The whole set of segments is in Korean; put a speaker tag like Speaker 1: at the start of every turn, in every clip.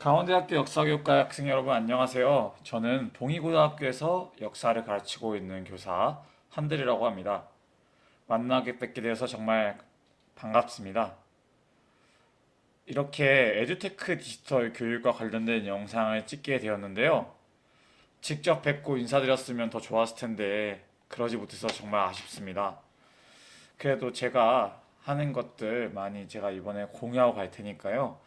Speaker 1: 강원대학교 역사교육과 학생 여러분 안녕하세요. 저는 동의고등학교에서 역사를 가르치고 있는 교사 한들이라고 합니다. 만나게 뵙게 되어서 정말 반갑습니다. 이렇게 에듀테크 디지털 교육과 관련된 영상을 찍게 되었는데요. 직접 뵙고 인사드렸으면 더 좋았을 텐데 그러지 못해서 정말 아쉽습니다. 그래도 제가 하는 것들 많이 제가 이번에 공유하고 갈 테니까요.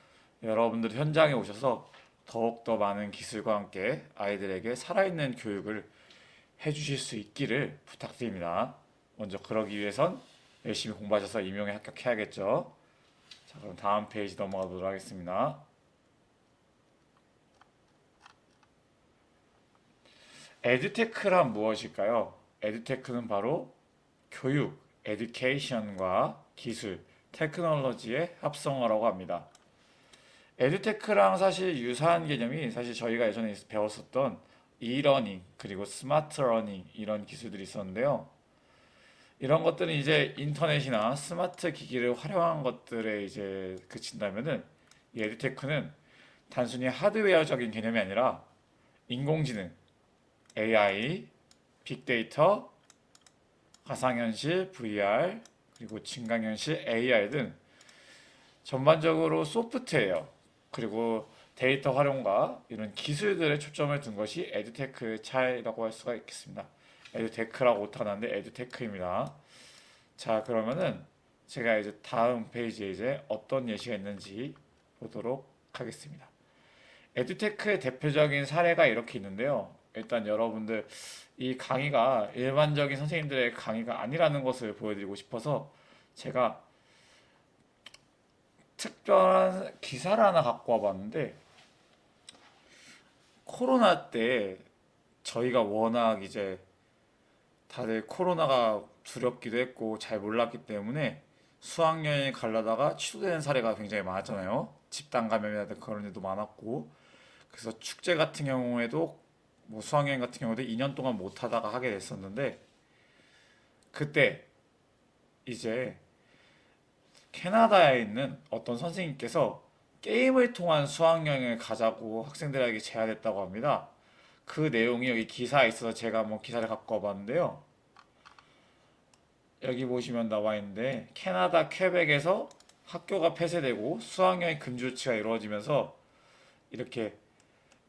Speaker 1: 여러분들 현장에 오셔서 더욱더 많은 기술과 함께 아이들에게 살아있는 교육을 해주실 수 있기를 부탁드립니다. 먼저 그러기 위해선 열심히 공부하셔서 임용에 합격해야겠죠. 자, 그럼 다음 페이지 넘어가 보도록 하겠습니다. 에듀테크란 무엇일까요? 에듀테크는 바로 교육, 에듀케이션과 기술, 테크놀로지의 합성어라고 합니다. 에듀테크랑 사실 유사한 개념이 사실 저희가 예전에 배웠었던 이러닝 그리고 스마트 러닝 이런 기술들이 있었는데요. 이런 것들은 이제 인터넷이나 스마트 기기를 활용한 것들에 이제 그친다면은 이 에듀테크는 단순히 하드웨어적인 개념이 아니라 인공지능, AI, 빅데이터, 가상현실, VR, 그리고 증강현실, AR 등 전반적으로 소프트웨어, 그리고 데이터 활용과 이런 기술들에 초점을 둔 것이 에듀테크의 차이라고 할 수가 있겠습니다. 에듀테크라고 오타나는데 에듀테크입니다. 자, 그러면은 제가 이제 다음 페이지에 이제 어떤 예시가 있는지 보도록 하겠습니다. 에듀테크의 대표적인 사례가 이렇게 있는데요. 일단 여러분들 이 강의가 일반적인 선생님들의 강의가 아니라는 것을 보여드리고 싶어서 제가 특별한 기사를 하나 갖고 와봤는데, 코로나 때 저희가 워낙 이제 다들 코로나가 두렵기도 했고 잘 몰랐기 때문에 수학여행 가려다가 취소되는 사례가 굉장히 많았잖아요. 집단 감염이라든가 그런 일도 많았고, 그래서 축제 같은 경우에도 뭐 수학여행 같은 경우도 2년 동안 못 하다가 하게 됐었는데, 그때 이제 캐나다에 있는 어떤 선생님께서 게임을 통한 수학여행을 가자고 학생들에게 제안했다고 합니다. 그 내용이 여기 기사에 있어서 제가 한번 기사를 갖고 와봤는데요. 여기 보시면 나와 있는데, 캐나다 퀘벡에서 학교가 폐쇄되고 수학여행 금지 조치가 이루어지면서 이렇게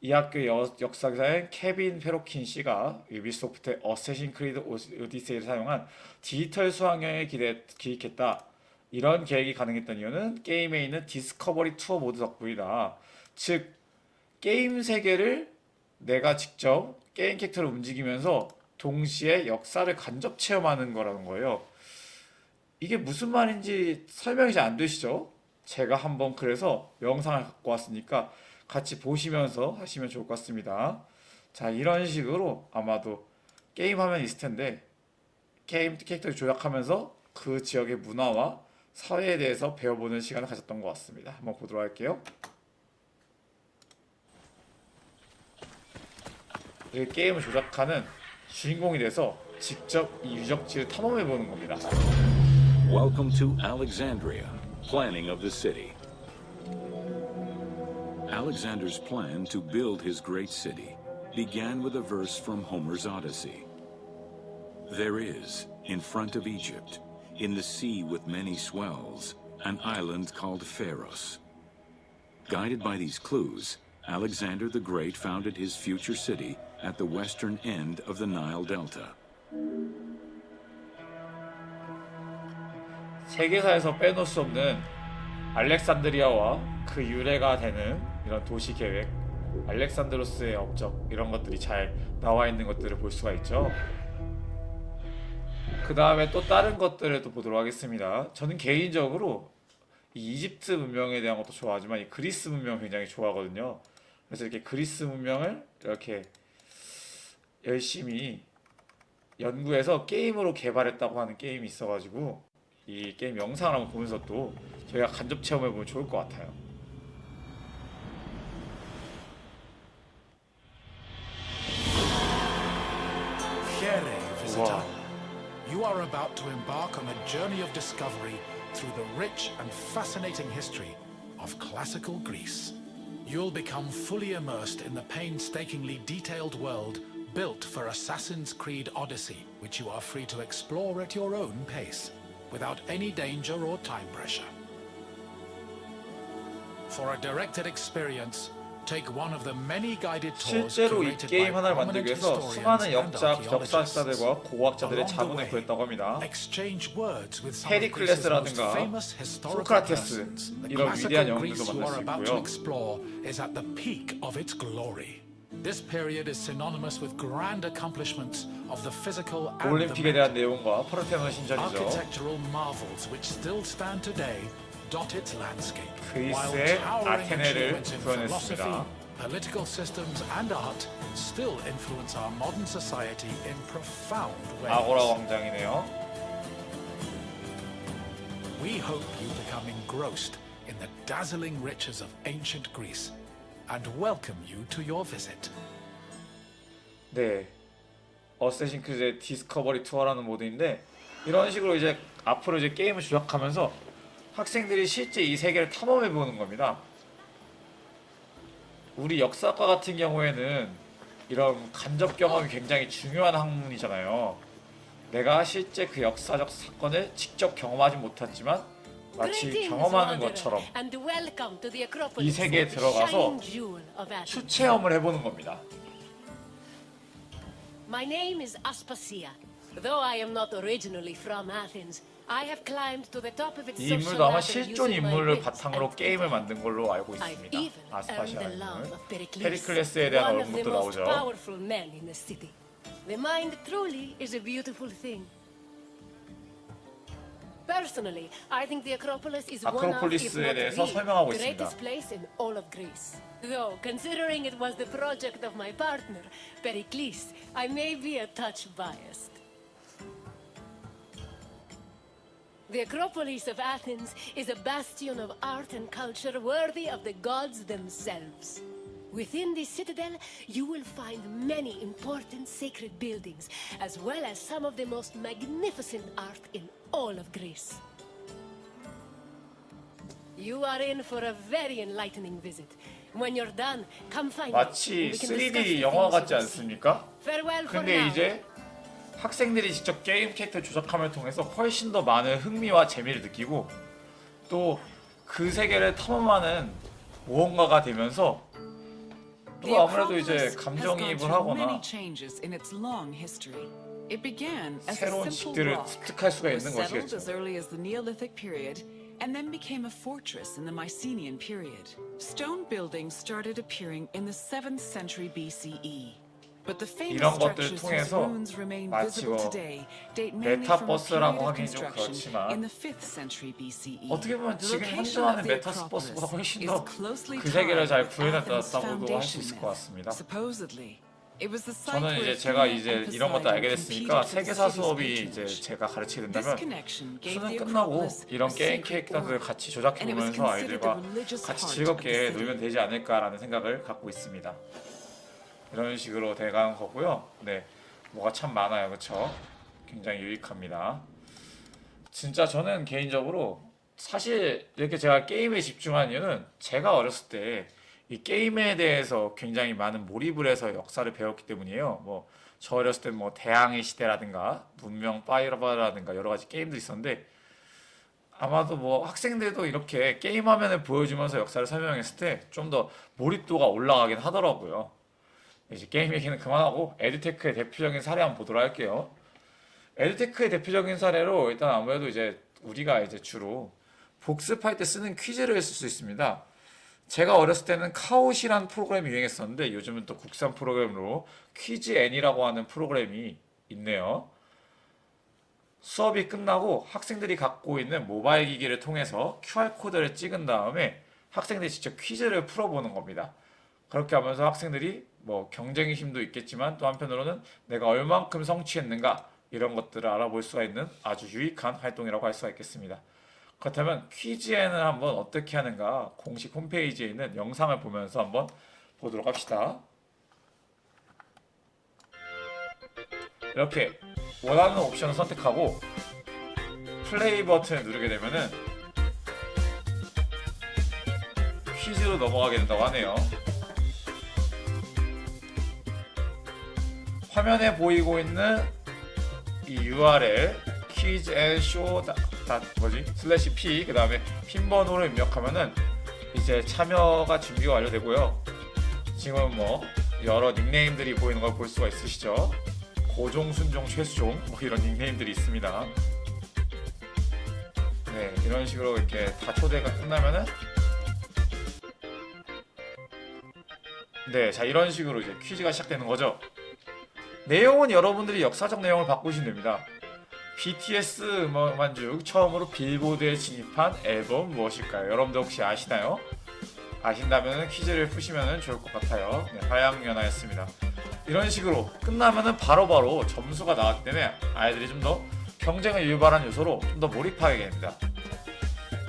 Speaker 1: 이 학교의 역사기사인 케빈 페로킨 씨가 유비소프트의 어쌔신 크리드 오디세이를 사용한 디지털 수학여행을 기획했다. 이런 계획이 가능했던 이유는 게임에 있는 디스커버리 투어 모드 덕분이다. 즉, 게임 세계를 내가 직접 게임 캐릭터를 움직이면서 동시에 역사를 간접 체험하는 거라는 거예요. 이게 무슨 말인지 설명이 잘 안 되시죠? 제가 한번 그래서 영상을 갖고 왔으니까 같이 보시면서 하시면 좋을 것 같습니다. 자, 이런 식으로 아마도 게임 화면이 있을 텐데, 게임 캐릭터를 조작하면서 그 지역의 문화와 사회에 대해서 배워보는 시간을 가졌던 것 같습니다. 한번 보도록 할게요. 이 게임을 조작하는 주인공이 돼서 직접 이 유적지를 탐험해보는 겁니다.
Speaker 2: Welcome to Alexandria, planning of the city. Alexander's plan to build his great city began with a verse from Homer's Odyssey. There is, in front of Egypt, in the sea with many swells, an island called Pharos. Guided by these clues, Alexander the Great founded his future city at the western end of the Nile Delta.
Speaker 1: 세계사에서 빼놓을 수 없는 알렉산드리아와 그 유래가 되는 이런 도시 계획, 알렉산드로스의 업적 이런 것들이 잘 나와 있는 것들을 볼 수가 있죠. 그 다음에 또 다른 것들을 또 보도록 하겠습니다. 저는 개인적으로 이 이집트 문명에 대한 것도 좋아하지만 이 그리스 문명 굉장히 좋아하거든요. 그래서 이렇게 그리스 문명을 이렇게 열심히 연구해서 게임으로 개발했다고 하는 게임이 있어가지고 이 게임 영상을 한번 보면서 또 저희가 간접 체험해보면 좋을 것 같아요.
Speaker 3: Here, visitor.
Speaker 1: 우와.
Speaker 3: You are about to embark on a journey of discovery through the rich and fascinating history of classical Greece. you'll become fully immersed in the painstakingly detailed world built for Assassin's Creed Odyssey, which you are free to explore at your own pace, without any danger or time pressure. For a directed experience, take one of the many guided tours
Speaker 1: 실제로 이
Speaker 3: curated by
Speaker 1: 게임 하나를
Speaker 3: prominent
Speaker 1: 만들기 위해서
Speaker 3: historians
Speaker 1: 수많은
Speaker 3: and archaeologists.
Speaker 1: 역사학자들과 고고학자들의
Speaker 3: Along the
Speaker 1: 자문을
Speaker 3: way,
Speaker 1: 구했다고 합니다.
Speaker 3: exchange words with some of Greece's most
Speaker 1: 헤리클레스라든가
Speaker 3: famous historical
Speaker 1: 소크라테스,
Speaker 3: persons. The
Speaker 1: 이런 위대한
Speaker 3: classical
Speaker 1: 영웅들도
Speaker 3: Greece you
Speaker 1: 만날
Speaker 3: are
Speaker 1: 수
Speaker 3: about to
Speaker 1: 있고요.
Speaker 3: explore is at the peak of its glory. This period is synonymous with grand accomplishments of the physical and the
Speaker 1: 올림픽에
Speaker 3: mental.
Speaker 1: 대한 내용과 파르테논 신전이죠.
Speaker 3: Architectural marvels which still stand today dot its landscape. while
Speaker 1: 그리스의
Speaker 3: towering
Speaker 1: 아테네를
Speaker 3: achievements in
Speaker 1: 구현했습니다.
Speaker 3: philosophy, political systems and art still influence our modern society in profound ways.
Speaker 1: 아고라 광장이네요.
Speaker 3: We hope you become engrossed in the dazzling riches of ancient Greece and welcome you to your visit.
Speaker 1: 네, 어쌔신 크리드의 디스커버리 투어라는 모드인데 이런 식으로 이제 앞으로 이제 게임을 조작하면서 학생들이 실제 이 세계를 탐험해 보는 겁니다. 우리 역사과 같은 경우에는 이런 간접 경험이 굉장히 중요한 학문이잖아요. 내가 실제 그 역사적 사건을 직접 경험하지 못했지만 마치 경험하는 것처럼 이 세계에 들어가서 수체험을 해보는 겁니다.
Speaker 4: My name is Aspasia. Though I am not originally from Athens, I have climbed to the top of its
Speaker 1: 이
Speaker 4: social
Speaker 1: 인물도 아마
Speaker 4: ladder
Speaker 1: 실존
Speaker 4: using my
Speaker 1: 인물을
Speaker 4: wits
Speaker 1: 바탕으로
Speaker 4: and
Speaker 1: 게임을
Speaker 4: intellect.
Speaker 1: 만든 걸로 알고
Speaker 4: I've
Speaker 1: 있습니다.
Speaker 4: even earned
Speaker 1: 아스파시아라는
Speaker 4: the love
Speaker 1: 인물.
Speaker 4: of Pericles,
Speaker 1: 페리클레스에 대한
Speaker 4: one of the
Speaker 1: 언급도
Speaker 4: most
Speaker 1: 나오죠.
Speaker 4: powerful men in the city. The mind truly is a beautiful thing. Personally, I think the Acropolis is one of, if
Speaker 1: 아크로폴리스에
Speaker 4: not
Speaker 1: 대해서
Speaker 4: the
Speaker 1: 설명하고 있습니다.
Speaker 4: greatest place in all of Greece. Though, considering it was the project of my partner, Pericles, I may be a touch biased. The Acropolis of Athens is a bastion of art and culture worthy of the gods themselves. Within this citadel, you will find many important sacred buildings, as well as some of the most magnificent art in all of Greece. You are in for a very enlightening visit. When you're done, come find me.
Speaker 1: 마치
Speaker 4: We can discuss
Speaker 1: 3D
Speaker 4: the
Speaker 1: 영화
Speaker 4: things you
Speaker 1: 같지
Speaker 4: will see.
Speaker 1: 않습니까?
Speaker 4: Farewell for
Speaker 1: 근데
Speaker 4: now.
Speaker 1: 이제 학생들이 직접 게임 캐릭터 조작함을 통해서 훨씬 더 많은 흥미와 재미를 느끼고 또 그 세계를 탐험하는 무언가가 되면서 또 아무래도 이제 감정이입을 하거나 새로운 지들을 습득할 수가 있는 것이겠죠.
Speaker 5: as early as the Neolithic period and then became a fortress in the Mycenaean period. Stone buildings started appearing in the 7th century BCE. But the famous
Speaker 1: 이런 것들을
Speaker 5: structures whose
Speaker 1: 통해서
Speaker 5: ruins remain
Speaker 1: 마치
Speaker 5: visible
Speaker 1: 뭐
Speaker 5: today date mainly from a period
Speaker 1: 메타버스라고
Speaker 5: of
Speaker 1: 하긴 좀
Speaker 5: construction
Speaker 1: 그렇지만
Speaker 5: in the 5th century BCE.
Speaker 1: 어떻게 보면
Speaker 5: The
Speaker 1: 지금
Speaker 5: location
Speaker 1: 현존하는
Speaker 5: of the
Speaker 1: 메타버스보다
Speaker 5: Acropolis
Speaker 1: 훨씬
Speaker 5: is
Speaker 1: 더
Speaker 5: closely
Speaker 1: 그 세계를 잘
Speaker 5: tied with
Speaker 1: 구현했다고도
Speaker 5: Athens'
Speaker 1: 할 수
Speaker 5: foundation
Speaker 1: 있을 것
Speaker 5: myth.
Speaker 1: 같습니다.
Speaker 5: Supposedly, it was the site
Speaker 1: 저는
Speaker 5: where
Speaker 1: 이제 제가
Speaker 5: Athena
Speaker 1: 이제
Speaker 5: and
Speaker 1: 이런 것도 알게
Speaker 5: Poseidon
Speaker 1: 됐으니까
Speaker 5: competed for the
Speaker 1: 세계사
Speaker 5: city's
Speaker 1: 수업이 이제
Speaker 5: patronage.
Speaker 1: 제가 가르치게
Speaker 5: This
Speaker 1: 된다면
Speaker 5: connection gave
Speaker 1: 수능
Speaker 5: the
Speaker 1: 끝나고
Speaker 5: Acropolis
Speaker 1: 이런
Speaker 5: a
Speaker 1: 게임
Speaker 5: sacred
Speaker 1: 캐릭터들
Speaker 5: aura.
Speaker 1: 같이 조작해
Speaker 5: And it was
Speaker 1: 보면서
Speaker 5: considered the
Speaker 1: 아이들과
Speaker 5: religious
Speaker 1: 같이
Speaker 5: heart of the
Speaker 1: 즐겁게
Speaker 5: city.
Speaker 1: 놀면 되지 않을까라는 생각을 갖고 있습니다. 이런 식으로 돼가는 거고요. 네, 뭐가 참 많아요, 그렇죠? 굉장히 유익합니다. 진짜 저는 개인적으로 사실 이렇게 제가 게임에 집중한 이유는 제가 어렸을 때 이 게임에 대해서 굉장히 많은 몰입을 해서 역사를 배웠기 때문이에요. 뭐 저 어렸을 때 뭐 대항해 시대라든가 문명 파이러바라든가 여러 가지 게임들이 있었는데 아마도 뭐 학생들도 이렇게 게임 화면을 보여주면서 역사를 설명했을 때 좀 더 몰입도가 올라가긴 하더라고요. 이제 게임 얘기는 그만하고 에듀테크의 대표적인 사례 한번 보도록 할게요. 에듀테크의 대표적인 사례로 일단 아무래도 이제 우리가 이제 주로 복습할 때 쓰는 퀴즈를 쓸 수 있습니다. 제가 어렸을 때는 카오시라는 프로그램이 유행했었는데 요즘은 또 국산 프로그램으로 퀴즈 N이라고 하는 프로그램이 있네요. 수업이 끝나고 학생들이 갖고 있는 모바일 기기를 통해서 QR코드를 찍은 다음에 학생들이 직접 퀴즈를 풀어보는 겁니다. 그렇게 하면서 학생들이 뭐 경쟁의 힘도 있겠지만 또 한편으로는 내가 얼만큼 성취했는가 이런 것들을 알아볼 수가 있는 아주 유익한 활동이라고 할 수가 있겠습니다. 그렇다면 퀴즈에는 한번 어떻게 하는가 공식 홈페이지에 있는 영상을 보면서 한번 보도록 합시다. 이렇게 원하는 옵션을 선택하고 플레이 버튼을 누르게 되면은 퀴즈로 넘어가게 된다고 하네요. 화면에 보이고 있는 이 URL 퀴즈 앤 쇼 슬래시 p 그 다음에 핀 번호를 입력하면은 이제 참여가 준비가 완료되고요. 지금 뭐 여러 닉네임들이 보이는 걸 볼 수가 있으시죠? 고종, 순종, 최수종 뭐 이런 닉네임들이 있습니다. 네, 이런 식으로 이렇게 다 초대가 끝나면은 네, 자 이런 식으로 이제 퀴즈가 시작되는 거죠. 내용은 여러분들이 역사적 내용을 바꾸시면 됩니다. BTS 음악만 중 처음으로 빌보드에 진입한 앨범 무엇일까요? 여러분들 혹시 아시나요? 아신다면 퀴즈를 푸시면 좋을 것 같아요. 네, 화양연화였습니다. 이런 식으로 끝나면은 바로바로 점수가 나왔기 때문에 아이들이 좀 더 경쟁을 유발한 요소로 좀 더 몰입하게 됩니다.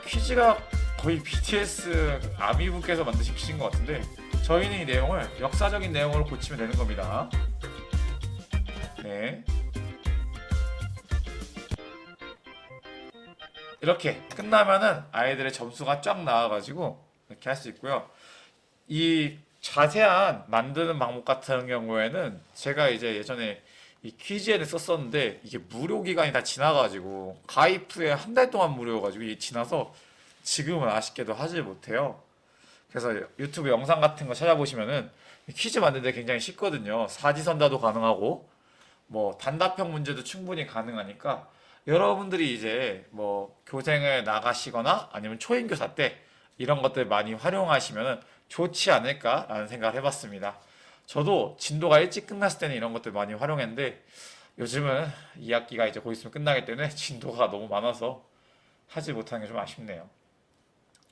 Speaker 1: 퀴즈가 거의 BTS 아미분께서 만드신 것 같은데 저희는 이 내용을 역사적인 내용으로 고치면 되는 겁니다. 네. 이렇게 끝나면은 아이들의 점수가 쫙 나와가지고 이렇게 할 수 있고요. 이 자세한 만드는 방법 같은 경우에는 제가 이제 예전에 이 퀴즈에는 썼었는데 이게 무료 기간이 다 지나가지고 가입 후에 한 달 동안 무료여가지고 이게 지나서 지금은 아쉽게도 하지 못해요. 그래서 유튜브 영상 같은 거 찾아보시면은 퀴즈 만드는데 굉장히 쉽거든요. 사지선다도 가능하고 뭐 단답형 문제도 충분히 가능하니까 여러분들이 이제 뭐 교생을 나가시거나 아니면 초임교사 때 이런 것들 많이 활용하시면 좋지 않을까라는 생각을 해봤습니다. 저도 진도가 일찍 끝났을 때는 이런 것들 많이 활용했는데 요즘은 2학기가 이제 곧 있으면 끝나기 때문에 진도가 너무 많아서 하지 못하는 게 좀 아쉽네요.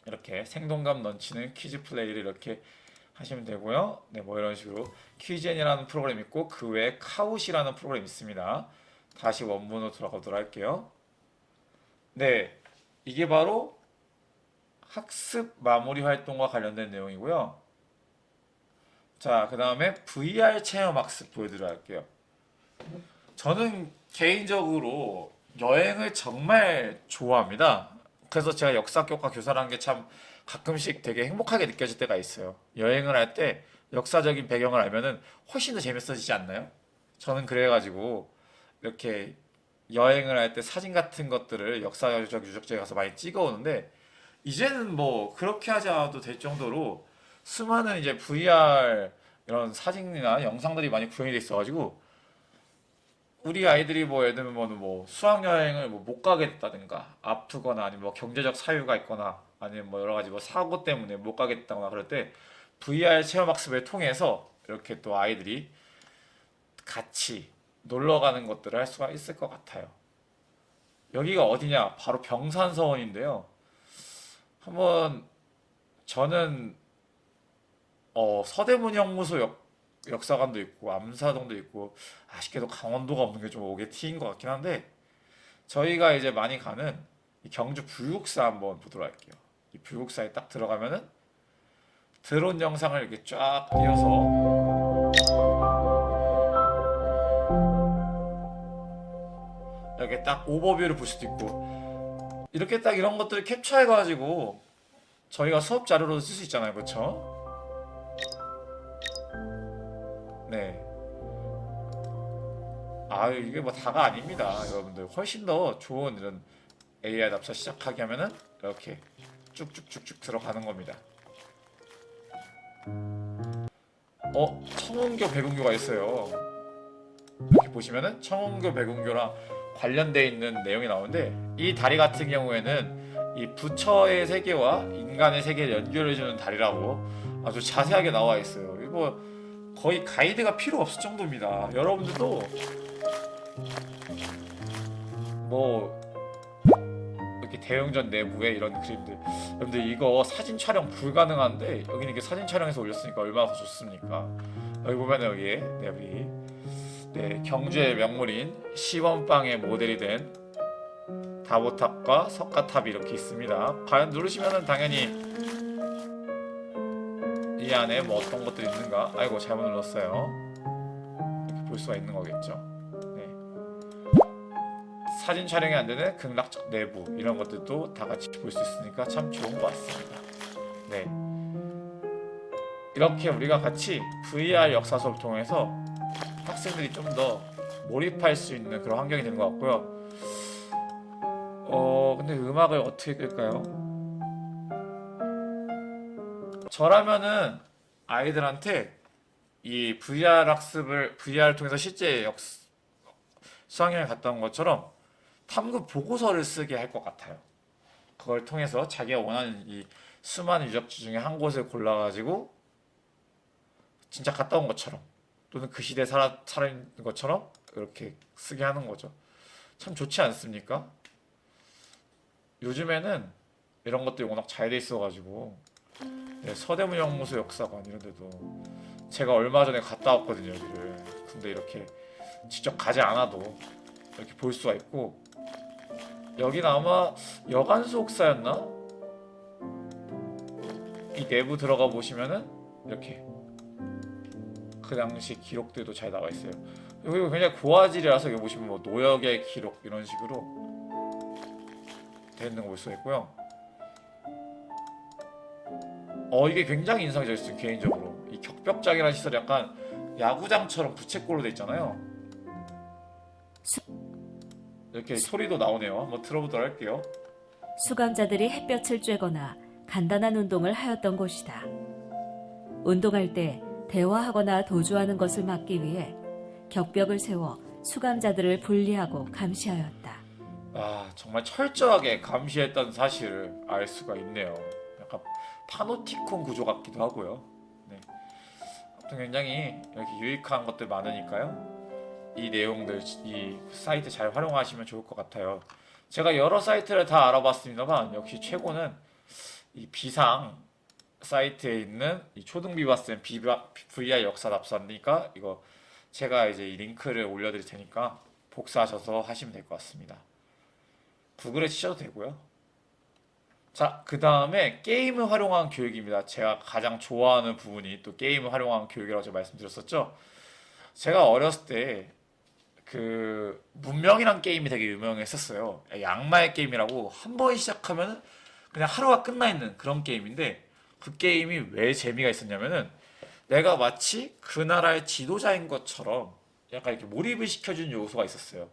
Speaker 1: 이렇게 생동감 넘치는 퀴즈 플레이를 이렇게 하시면 되고요. 네, 뭐 이런 식으로 퀴즈엔이라는 프로그램이 있고 그 외에 카웃이라는 프로그램이 있습니다. 다시 원문으로 돌아가도록 할게요. 네, 이게 바로 학습 마무리 활동과 관련된 내용이고요. 자, 그 다음에 VR 체험 학습 보여드리도록 할게요. 저는 개인적으로 여행을 정말 좋아합니다. 그래서 제가 역사교과 교사라는 게 참 가끔씩 되게 행복하게 느껴질 때가 있어요. 여행을 할 때 역사적인 배경을 알면은 훨씬 더 재밌어지지 않나요? 저는 그래가지고 이렇게 여행을 할 때 사진 같은 것들을 역사적 유적지에 가서 많이 찍어오는데 이제는 뭐 그렇게 하지 않아도 될 정도로 수많은 이제 VR 이런 사진이나 영상들이 많이 구현이 돼 있어가지고 우리 아이들이 뭐 예를 들면 뭐 수학여행을 뭐 못 가게 됐다든가 아프거나 아니면 뭐 경제적 사유가 있거나 아니면 뭐 여러 가지 뭐 사고 때문에 못 가게 됐다거나 그럴 때 VR 체험학습을 통해서 이렇게 또 아이들이 같이 놀러 가는 것들을 할 수가 있을 것 같아요. 여기가 어디냐? 바로 병산서원인데요. 한번 저는 서대문형무소 역사관도 있고 암사동도 있고 아쉽게도 강원도가 없는 게 좀 오게 튀인 것 같긴 한데 저희가 이제 많이 가는 이 경주 불국사 한번 보도록 할게요. 이 불국사에 딱 들어가면은 드론 영상을 이렇게 쫙 띄워서 이렇게 딱 오버뷰를 볼 수도 있고 이렇게 딱 이런 것들을 캡처해가지고 저희가 수업 자료로 쓸 수 있잖아요, 그렇죠? 네. 이게 뭐 다가 아닙니다, 여러분들. 훨씬 더 좋은 이런 AI 답사 시작하게 하면은 이렇게 쭉쭉쭉쭉 들어가는 겁니다. 청운교 백운교가 있어요. 이렇게 보시면은 청운교 백운교랑 관련돼 있는 내용이 나오는데 이 다리 같은 경우에는 이 부처의 세계와 인간의 세계를 연결해주는 다리라고 아주 자세하게 나와 있어요. 이거 거의 가이드가 필요 없을 정도입니다. 여러분들도 뭐 이렇게 대웅전 내부에 이런 그림들 여러분들 이거 사진 촬영 불가능한데 여기는 이렇게 사진 촬영해서 올렸으니까 얼마나 더 좋습니까? 여기 보면은 여기 네, 경주의 명물인 시원빵의 모델이 된 다보탑과 석가탑이 이렇게 있습니다. 과연 누르시면은 당연히 이 안에 뭐 어떤 것들이 있는가? 아이고 잘못 눌렀어요. 이렇게 볼 수가 있는 거겠죠. 네. 사진 촬영이 안 되는 극락적 내부 이런 것들도 다 같이 볼 수 있으니까 참 좋은 것 같습니다. 네. 이렇게 우리가 같이 VR 역사 수업을 통해서 학생들이 좀 더 몰입할 수 있는 그런 환경이 되는 것 같고요. 근데 음악을 어떻게 끌까요? 저라면은 아이들한테 이 VR 학습을 VR을 통해서 실제 수학여행 갔다 온 것처럼 탐구 보고서를 쓰게 할 것 같아요. 그걸 통해서 자기가 원하는 이 수많은 유적지 중에 한 곳을 골라가지고 진짜 갔다 온 것처럼 또는 그 시대에 살아있는 것처럼 이렇게 쓰게 하는 거죠. 참 좋지 않습니까? 요즘에는 이런 것들이 워낙 잘 돼 있어가지고 서대문영무소 역사관 이런 데도 제가 얼마 전에 갔다 왔거든요, 여기를. 근데 이렇게 직접 가지 않아도 이렇게 볼 수가 있고, 여기는 아마 여간소옥사였나? 이 내부 들어가 보시면은 이렇게 그 당시 기록들도 잘 나와 있어요. 그리고 굉장히 고화질이라서 여기 보시면 뭐 노역의 기록 이런 식으로 되어 있는 거 볼 수가 있고요. 이게 굉장히 인상이 졌어요, 개인적으로. 이 격벽장이라는 시설이 약간 야구장처럼 부채꼴로 돼 있잖아요. 이렇게 소리도 나오네요. 한번 들어보도록 할게요.
Speaker 6: 수감자들이 햇볕을 쬐거나 간단한 운동을 하였던 곳이다. 운동할 때 대화하거나 도주하는 것을 막기 위해 격벽을 세워 수감자들을 분리하고 감시하였다.
Speaker 1: 정말 철저하게 감시했다는 사실을 알 수가 있네요. 약간 파노티콘 구조 같기도 하고요. 네. 아무튼 굉장히 이렇게 유익한 것들 많으니까요. 이 내용들 이 사이트 잘 활용하시면 좋을 것 같아요. 제가 여러 사이트를 다 알아봤습니다만 역시 최고는 이 비상 사이트에 있는 이 초등비바쌤 VR 역사 답사니까 이거 제가 이제 이 링크를 올려드릴 테니까 복사하셔서 하시면 될 것 같습니다. 구글에 치셔도 되고요. 자, 그 다음에 게임을 활용한 교육입니다. 제가 가장 좋아하는 부분이 또 게임을 활용한 교육이라고 제가 말씀드렸었죠. 제가 어렸을 때 그 문명이란 게임이 되게 유명했었어요. 양마의 게임이라고 한 번 시작하면 그냥 하루가 끝나 있는 그런 게임인데, 그 게임이 왜 재미가 있었냐면은 내가 마치 그 나라의 지도자인 것처럼 약간 이렇게 몰입을 시켜주는 요소가 있었어요.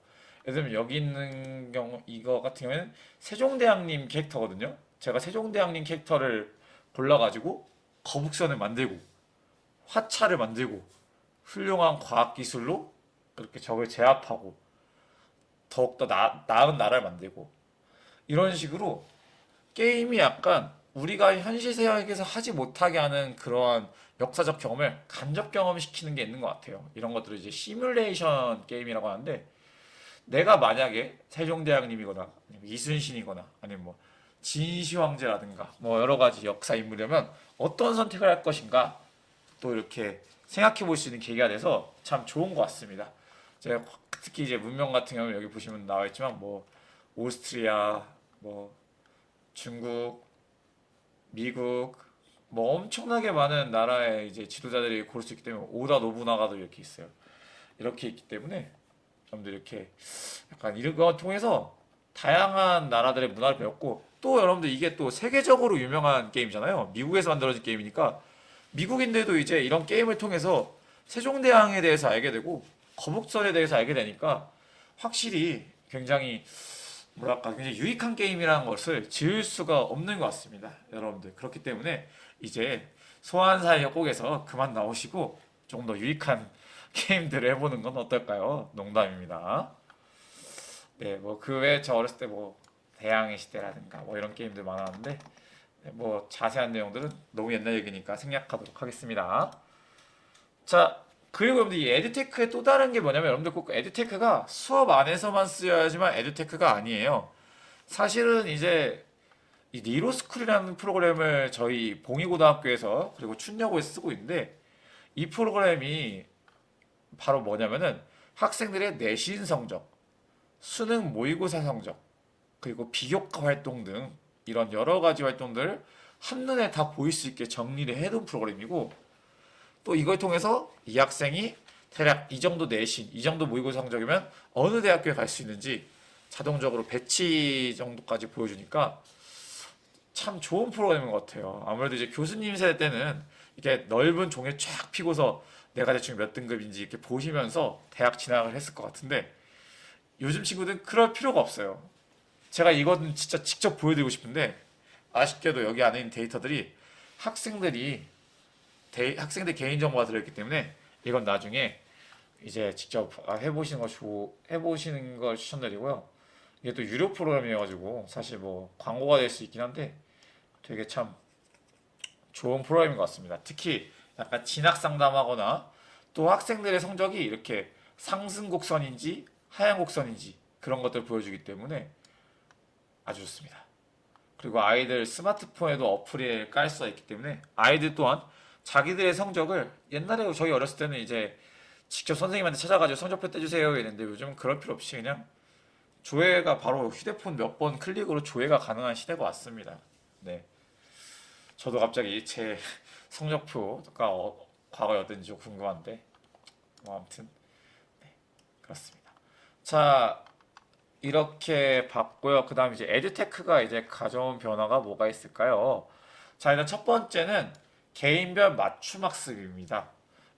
Speaker 1: 예를 들면 여기 있는 경우 이거 같은 경우에는 세종대왕님 캐릭터거든요. 제가 세종대왕님 캐릭터를 골라가지고 거북선을 만들고 화차를 만들고 훌륭한 과학기술로 그렇게 적을 제압하고 더욱더 나은 나라를 만들고, 이런 식으로 게임이 약간 우리가 현실 세계에서 하지 못하게 하는 그러한 역사적 경험을 간접 경험시키는 게 있는 것 같아요. 이런 것들을 이제 시뮬레이션 게임이라고 하는데, 내가 만약에 세종대왕님이거나 이순신이거나 아니면 뭐 진시황제라든가 뭐 여러 가지 역사 인물이라면 어떤 선택을 할 것인가 또 이렇게 생각해 볼 수 있는 계기가 돼서 참 좋은 것 같습니다. 제가 특히 이제 문명 같은 경우는 여기 보시면 나와 있지만 뭐 오스트리아, 뭐 중국, 미국, 뭐 엄청나게 많은 나라의 이제 지도자들이 고를 수 있기 때문에 오다 노부나가도 이렇게 있어요. 이렇게 있기 때문에 여러분들 이렇게 약간 이런 거 통해서 다양한 나라들의 문화를 배웠고, 또 여러분들 이게 또 세계적으로 유명한 게임이잖아요. 미국에서 만들어진 게임이니까 미국인들도 이제 이런 게임을 통해서 세종대왕에 대해서 알게 되고 거북선에 대해서 알게 되니까 확실히 굉장히 뭐랄까 굉장히 유익한 게임이라는 것을 지을 수가 없는 것 같습니다, 여러분들. 그렇기 때문에 이제 소환사의 협곡에서 그만 나오시고 좀 더 유익한 게임들을 해보는 건 어떨까요? 농담입니다. 네, 뭐 그 외에 저 어렸을 때 뭐 대항해 시대라든가 뭐 이런 게임들 많았는데, 네, 뭐 자세한 내용들은 너무 옛날 얘기니까 생략하도록 하겠습니다. 자, 그리고 여러분들 이 에듀테크의 또 다른 게 뭐냐면, 여러분들 꼭 에듀테크가 수업 안에서만 쓰여야지만 에듀테크가 아니에요. 사실은 이제 이 니로스쿨이라는 프로그램을 저희 봉희고등학교에서 그리고 춘여고에서 쓰고 있는데, 이 프로그램이 바로 뭐냐면은 학생들의 내신 성적, 수능 모의고사 성적, 그리고 비교과 활동 등 이런 여러 가지 활동들을 한눈에 다 보일 수 있게 정리를 해둔 프로그램이고, 또 이걸 통해서 이 학생이 대략 이 정도 내신, 이 정도 모의고사 성적이면 어느 대학교에 갈 수 있는지 자동적으로 배치 정도까지 보여주니까 참 좋은 프로그램인 것 같아요. 아무래도 이제 교수님 세대 때는 이게 넓은 종이 쫙 피고서 내가 대충 몇 등급인지 이렇게 보시면서 대학 진학을 했을 것 같은데 요즘 친구들은 그럴 필요가 없어요. 제가 이건 진짜 직접 보여드리고 싶은데 아쉽게도 여기 안에 있는 데이터들이 학생들 개인정보가 들어있기 때문에 이건 나중에 이제 직접 해보시는 걸 추천드리고요. 이게 또 유료 프로그램이어가지고 사실 뭐 광고가 될 수 있긴 한데 되게 참 좋은 프로그램인 것 같습니다. 특히 약간 진학 상담하거나 또 학생들의 성적이 이렇게 상승 곡선인지 하향 곡선인지 그런 것들을 보여주기 때문에 아주 좋습니다. 그리고 아이들 스마트폰에도 어플을 깔 수가 있기 때문에 아이들 또한 자기들의 성적을 옛날에 저희 어렸을 때는 이제 직접 선생님한테 찾아가지고 성적표 떼주세요 이랬는데 요즘은 그럴 필요 없이 그냥 조회가 바로 휴대폰 몇 번 클릭으로 조회가 가능한 시대가 왔습니다. 네. 저도 갑자기 제 성적표가 과거에 어땠는지 궁금한데 뭐 아무튼 네, 그렇습니다. 자, 이렇게 봤고요. 그 다음 이제 에듀테크가 이제 가져온 변화가 뭐가 있을까요? 자, 일단 첫 번째는 개인별 맞춤 학습입니다.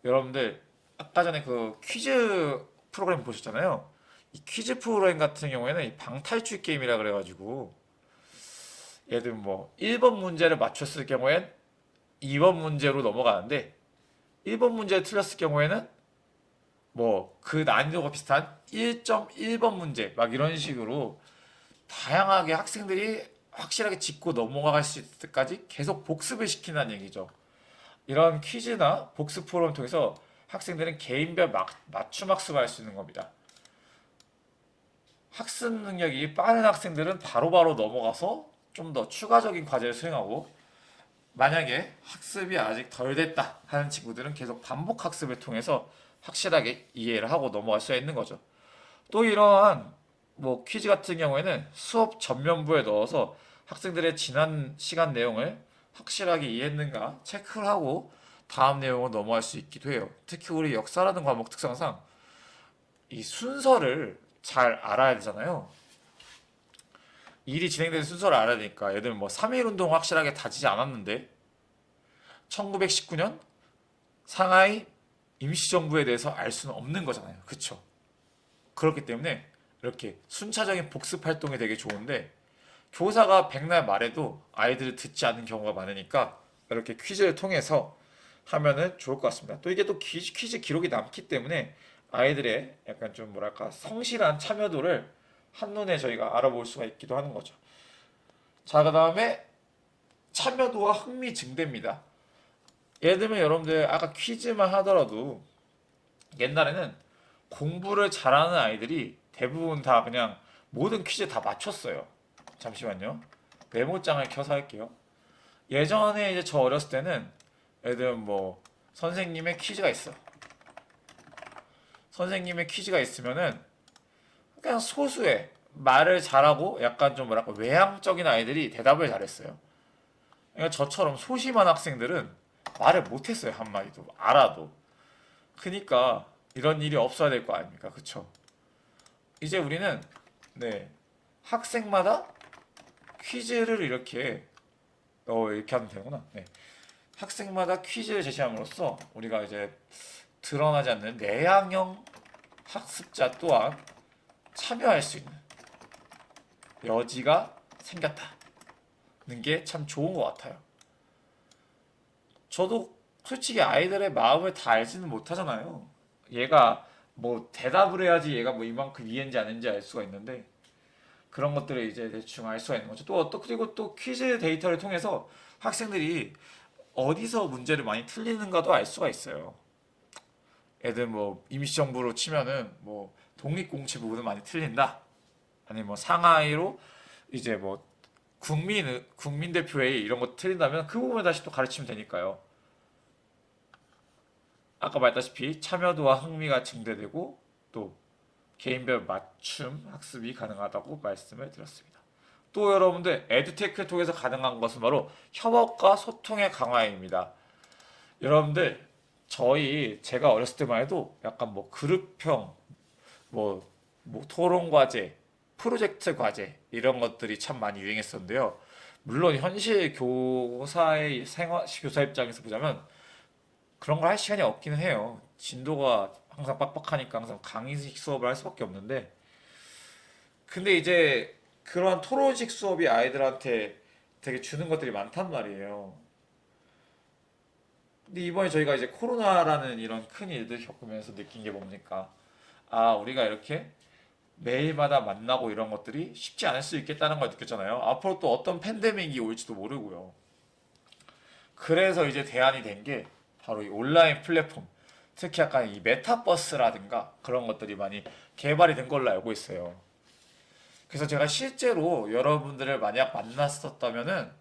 Speaker 1: 여러분들 아까 전에 그 퀴즈 프로그램 보셨잖아요. 이 퀴즈 프로그램 같은 경우에는 이 방탈출 게임이라 그래가지고 예를 들면 뭐 1번 문제를 맞췄을 경우엔 2번 문제로 넘어가는데 1번 문제를 틀렸을 경우에는 뭐 그 난이도가 비슷한 1.1번 문제 막 이런 식으로 다양하게 학생들이 확실하게 짚고 넘어갈 수 있을 때까지 계속 복습을 시킨다는 얘기죠. 이런 퀴즈나 복습 프로그램을 통해서 학생들은 개인별 맞춤 학습을 할 수 있는 겁니다. 학습 능력이 빠른 학생들은 바로바로 넘어가서 좀 더 추가적인 과제를 수행하고 만약에 학습이 아직 덜 됐다 하는 친구들은 계속 반복 학습을 통해서 확실하게 이해를 하고 넘어갈 수 있는 거죠. 또 이러한 뭐 퀴즈 같은 경우에는 수업 전면부에 넣어서 학생들의 지난 시간 내용을 확실하게 이해했는가 체크를 하고 다음 내용으로 넘어갈 수 있기도 해요. 특히 우리 역사라는 과목 특성상 이 순서를 잘 알아야 되잖아요. 일이 진행되는 순서를 알아야 되니까 예를 들면 뭐 3.1 운동 확실하게 다지지 않았는데 1919년 상하이 임시정부에 대해서 알 수는 없는 거잖아요. 그쵸? 그렇기 때문에 이렇게 순차적인 복습 활동이 되게 좋은데 교사가 백날 말해도 아이들을 듣지 않는 경우가 많으니까 이렇게 퀴즈를 통해서 하면은 좋을 것 같습니다. 또 이게 또 퀴즈 기록이 남기 때문에 아이들의 약간 좀 뭐랄까 성실한 참여도를 한눈에 저희가 알아볼 수가 있기도 하는 거죠. 자, 그 다음에 참여도와 흥미 증대입니다. 예를 들면 여러분들 아까 퀴즈만 하더라도 옛날에는 공부를 잘하는 아이들이 대부분 다 그냥 모든 퀴즈 다 맞췄어요. 잠시만요. 메모장을 켜서 할게요. 예전에 이제 저 어렸을 때는 예를 들면 뭐 선생님의 퀴즈가 있어. 선생님의 퀴즈가 있으면은 그냥 소수의 말을 잘하고 약간 좀 뭐랄까 외향적인 아이들이 대답을 잘했어요. 그러니까 저처럼 소심한 학생들은 말을 못했어요. 한마디도 알아도. 그러니까 이런 일이 없어야 될 거 아닙니까? 그쵸? 이제 우리는 네 학생마다 퀴즈를 이렇게 이렇게 하면 되구나. 네. 학생마다 퀴즈를 제시함으로써 우리가 이제 드러나지 않는 내향형 학습자 또한 참여할 수 있는 여지가 생겼다는 게 참 좋은 것 같아요. 저도 솔직히 아이들의 마음을 다 알지는 못하잖아요. 얘가 뭐 대답을 해야지 얘가 뭐 이만큼 이해인지 아닌지 알 수가 있는데 그런 것들을 이제 대충 알 수가 있는 거죠. 그리고 또 퀴즈 데이터를 통해서 학생들이 어디서 문제를 많이 틀리는가도 알 수가 있어요. 애들 뭐 임시정부로 치면은 뭐 독립공채 부분을 많이 틀린다. 아니면 뭐 상하이로 이제 뭐 국민대표회의 이런 거 틀린다면 그 부분을 다시 또 가르치면 되니까요. 아까 말했다시피 참여도와 흥미가 증대되고 또 개인별 맞춤 학습이 가능하다고 말씀을 드렸습니다. 또 여러분들 에듀테크를 통해서 가능한 것은 바로 협업과 소통의 강화입니다. 여러분들 제가 어렸을 때만 해도 약간 뭐 그룹형 뭐 토론 과제, 프로젝트 과제 이런 것들이 참 많이 유행했었는데요. 물론 현실 교사 입장에서 보자면 그런 걸 할 시간이 없기는 해요. 진도가 항상 빡빡하니까 항상 강의식 수업을 할 수밖에 없는데, 근데 이제 그런 토론식 수업이 아이들한테 되게 주는 것들이 많단 말이에요. 근데 이번에 저희가 이제 코로나라는 이런 큰 일들 겪으면서 느낀 게 뭡니까? 아, 우리가 이렇게 매일마다 만나고 이런 것들이 쉽지 않을 수 있겠다는 걸 느꼈잖아요. 앞으로 또 어떤 팬데믹이 올지도 모르고요. 그래서 이제 대안이 된 게 바로 이 온라인 플랫폼, 특히 약간 이 메타버스라든가 그런 것들이 많이 개발이 된 걸로 알고 있어요. 그래서 제가 실제로 여러분들을 만약 만났었다면은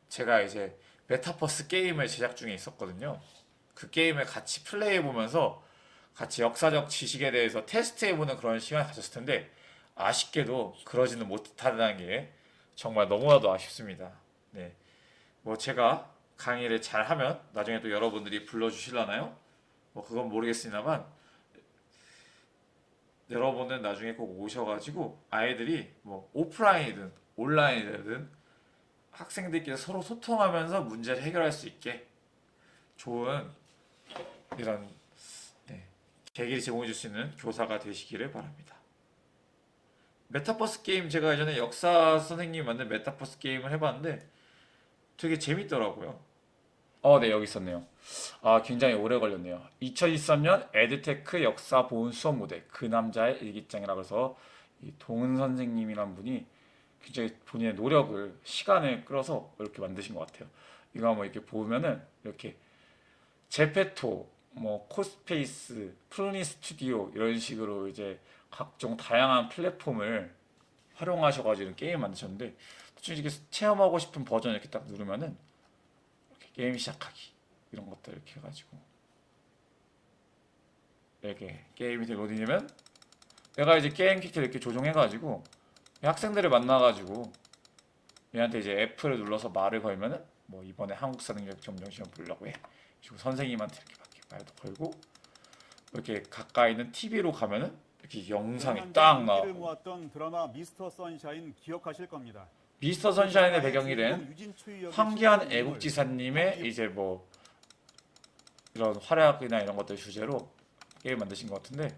Speaker 1: 제가 이제 메타버스 게임을 제작 중에 있었거든요. 그 게임을 같이 플레이해 보면서 같이 역사적 지식에 대해서 테스트해보는 그런 시간을 가졌을 텐데, 아쉽게도 그러지는 못하다는 게 정말 너무나도 아쉽습니다. 네. 뭐 제가 강의를 잘 하면 나중에 또 여러분들이 불러주실라나요? 뭐 그건 모르겠습니다만, 여러분은 나중에 꼭 오셔가지고 아이들이 뭐 오프라인이든 온라인이든 학생들끼리 서로 소통하면서 문제를 해결할 수 있게 좋은 이런 계기를 제공해 줄 수 있는 교사가 되시기를 바랍니다. 메타버스 게임, 제가 예전에 역사 선생님이 만든 메타버스 게임을 해봤는데 되게 재밌더라고요. 네, 여기 있었네요. 아, 굉장히 오래 걸렸네요. 2023년 에듀테크 역사 보훈 수업 모델 그 남자의 일기장이라고 해서 이 동은 선생님이란 분이 굉장히 본인의 노력을, 시간을 끌어서 이렇게 만드신 것 같아요. 이거 한번 이렇게 보면은 이렇게 제페토, 뭐 코스페이스, 프루니 스튜디오 이런 식으로 이제 각종 다양한 플랫폼을 활용하셔가지고 이런 게임 만드셨는데, 이렇게 체험하고 싶은 버전 이렇게 딱 누르면은 이렇게 게임 시작하기 이런 것들 이렇게 해가지고 이렇게 게임이 로딩되면 내가 이제 게임 키트를 이렇게 조종해가지고 학생들을 만나가지고 얘한테 이제 F를 눌러서 말을 걸면은 뭐 이번에 한국사 능력 점정 시험 보려고 해. 그리고 선생님한테 이렇게 말도 걸고, 이렇게 가까이 있는 TV로 가면은 이렇게 영상이 딱 나오고.
Speaker 7: 모았던 드라마 미스터 선샤인 기억하실 겁니다.
Speaker 1: 미스터 선샤인의 배경이 된 황기안 애국지사님의 이제 뭐 이런 활약이나 이런 것들 주제로 게임 만드신 것 같은데,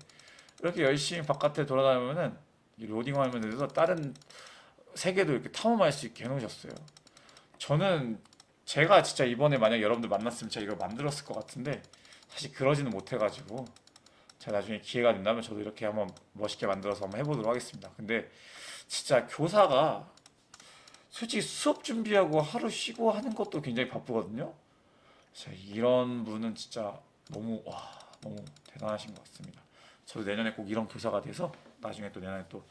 Speaker 1: 이렇게 열심히 바깥에 돌아다니면은 이 로딩 화면에서 다른 세계도 이렇게 탐험할 수 있게 해놓으셨어요. 저는 제가 진짜 이번에 만약 여러분들 만났으면 제가 이걸 만들었을 것 같은데 사실 그러지는 못해가지고, 제가 나중에 기회가 된다면 저도 이렇게 한번 멋있게 만들어서 한번 해보도록 하겠습니다. 근데 진짜 교사가 솔직히 수업 준비하고 하루 쉬고 하는 것도 굉장히 바쁘거든요. 이런 분은 진짜 너무 대단하신 것 같습니다. 저도 내년에 꼭 이런 교사가 돼서 나중에 또 내년에 또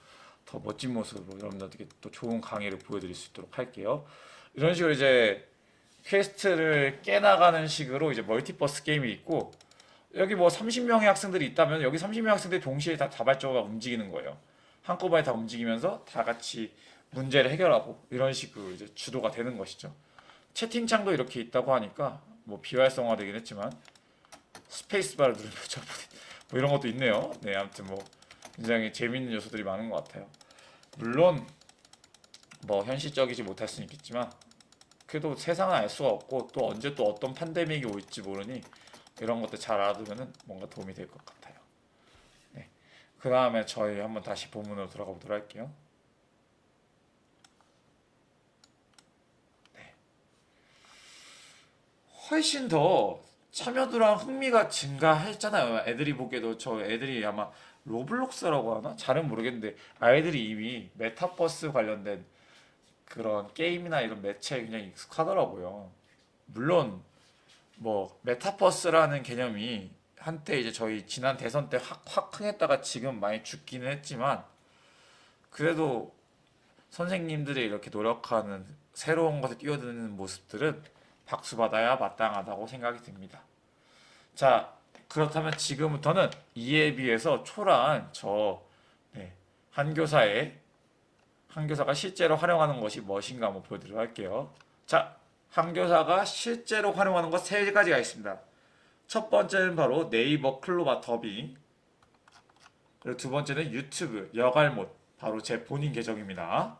Speaker 1: 더 멋진 모습으로 여러분들께 또 좋은 강의를 보여드릴 수 있도록 할게요. 이런 식으로 이제 퀘스트를 깨나가는 식으로 이제 멀티버스 게임이 있고, 여기 뭐 30명의 학생들이 있다면 여기 30명의 학생들이 동시에 다 자발적으로 움직이는 거예요. 한꺼번에 다 움직이면서 다 같이 문제를 해결하고 이런 식으로 이제 주도가 되는 것이죠. 채팅창도 이렇게 있다고 하니까 뭐 비활성화되긴 했지만 스페이스바를 누르면 뭐 이런 것도 있네요. 네, 아무튼 뭐 굉장히 재밌는 요소들이 많은 것 같아요. 물론 뭐 현실적이지 못할 수는 있겠지만 그래도 세상은 알 수가 없고 또 언제 또 어떤 팬데믹이 올지 모르니 이런 것들 잘 알아두면 뭔가 도움이 될 것 같아요. 네. 그 다음에 저희 한번 다시 본문으로 들어가 보도록 할게요. 네. 훨씬 더 참여도랑 흥미가 증가했잖아요. 애들이 보기에도. 저 애들이 아마 로블록스라고 하나? 잘은 모르겠는데 아이들이 이미 메타버스 관련된 그런 게임이나 이런 매체에 굉장히 익숙하더라고요. 물론 뭐 메타버스라는 개념이 한때 이제 저희 지난 대선 때 확 흥했다가 지금 많이 죽기는 했지만, 그래도 선생님들이 이렇게 노력하는 새로운 것에 뛰어드는 모습들은 박수 받아야 마땅하다고 생각이 듭니다. 자, 그렇다면 지금부터는 이에 비해서 초라한 한교사가 실제로 활용하는 것이 무엇인가 한번 보여드리도록 할게요. 자, 한교사가 실제로 활용하는 것 세 가지가 있습니다. 첫 번째는 바로 네이버 클로바 더빙, 그리고 두 번째는 유튜브 여갈못, 바로 제 본인 계정입니다.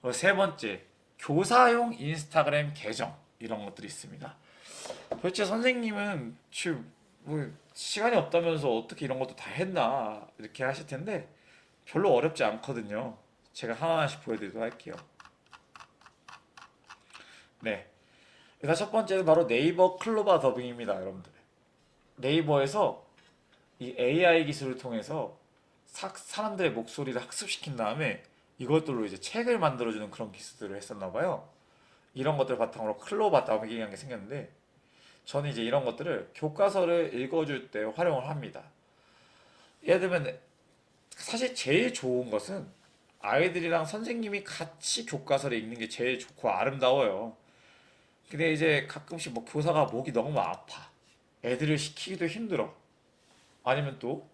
Speaker 1: 그리고 세 번째 교사용 인스타그램 계정, 이런 것들이 있습니다. 도대체 선생님은 지금 뭐 시간이 없다면서 어떻게 이런 것도 다 했나 이렇게 하실 텐데 별로 어렵지 않거든요. 제가 하나하나씩 보여드리도록 할게요. 네, 일단 첫 번째는 바로 네이버 클로바 더빙입니다, 여러분들. 네이버에서 이 AI 기술을 통해서 사람들의 목소리를 학습시킨 다음에 이것들로 이제 책을 만들어주는 그런 기술들을 했었나 봐요. 이런 것들 바탕으로 클로바 더빙이라는 게 생겼는데 저는 이제 이런 것들을 교과서를 읽어줄 때 활용을 합니다. 예를 들면 사실 제일 좋은 것은 아이들이랑 선생님이 같이 교과서를 읽는 게 제일 좋고 아름다워요. 근데 이제 가끔씩 뭐 교사가 목이 너무 아파. 애들을 시키기도 힘들어. 아니면 또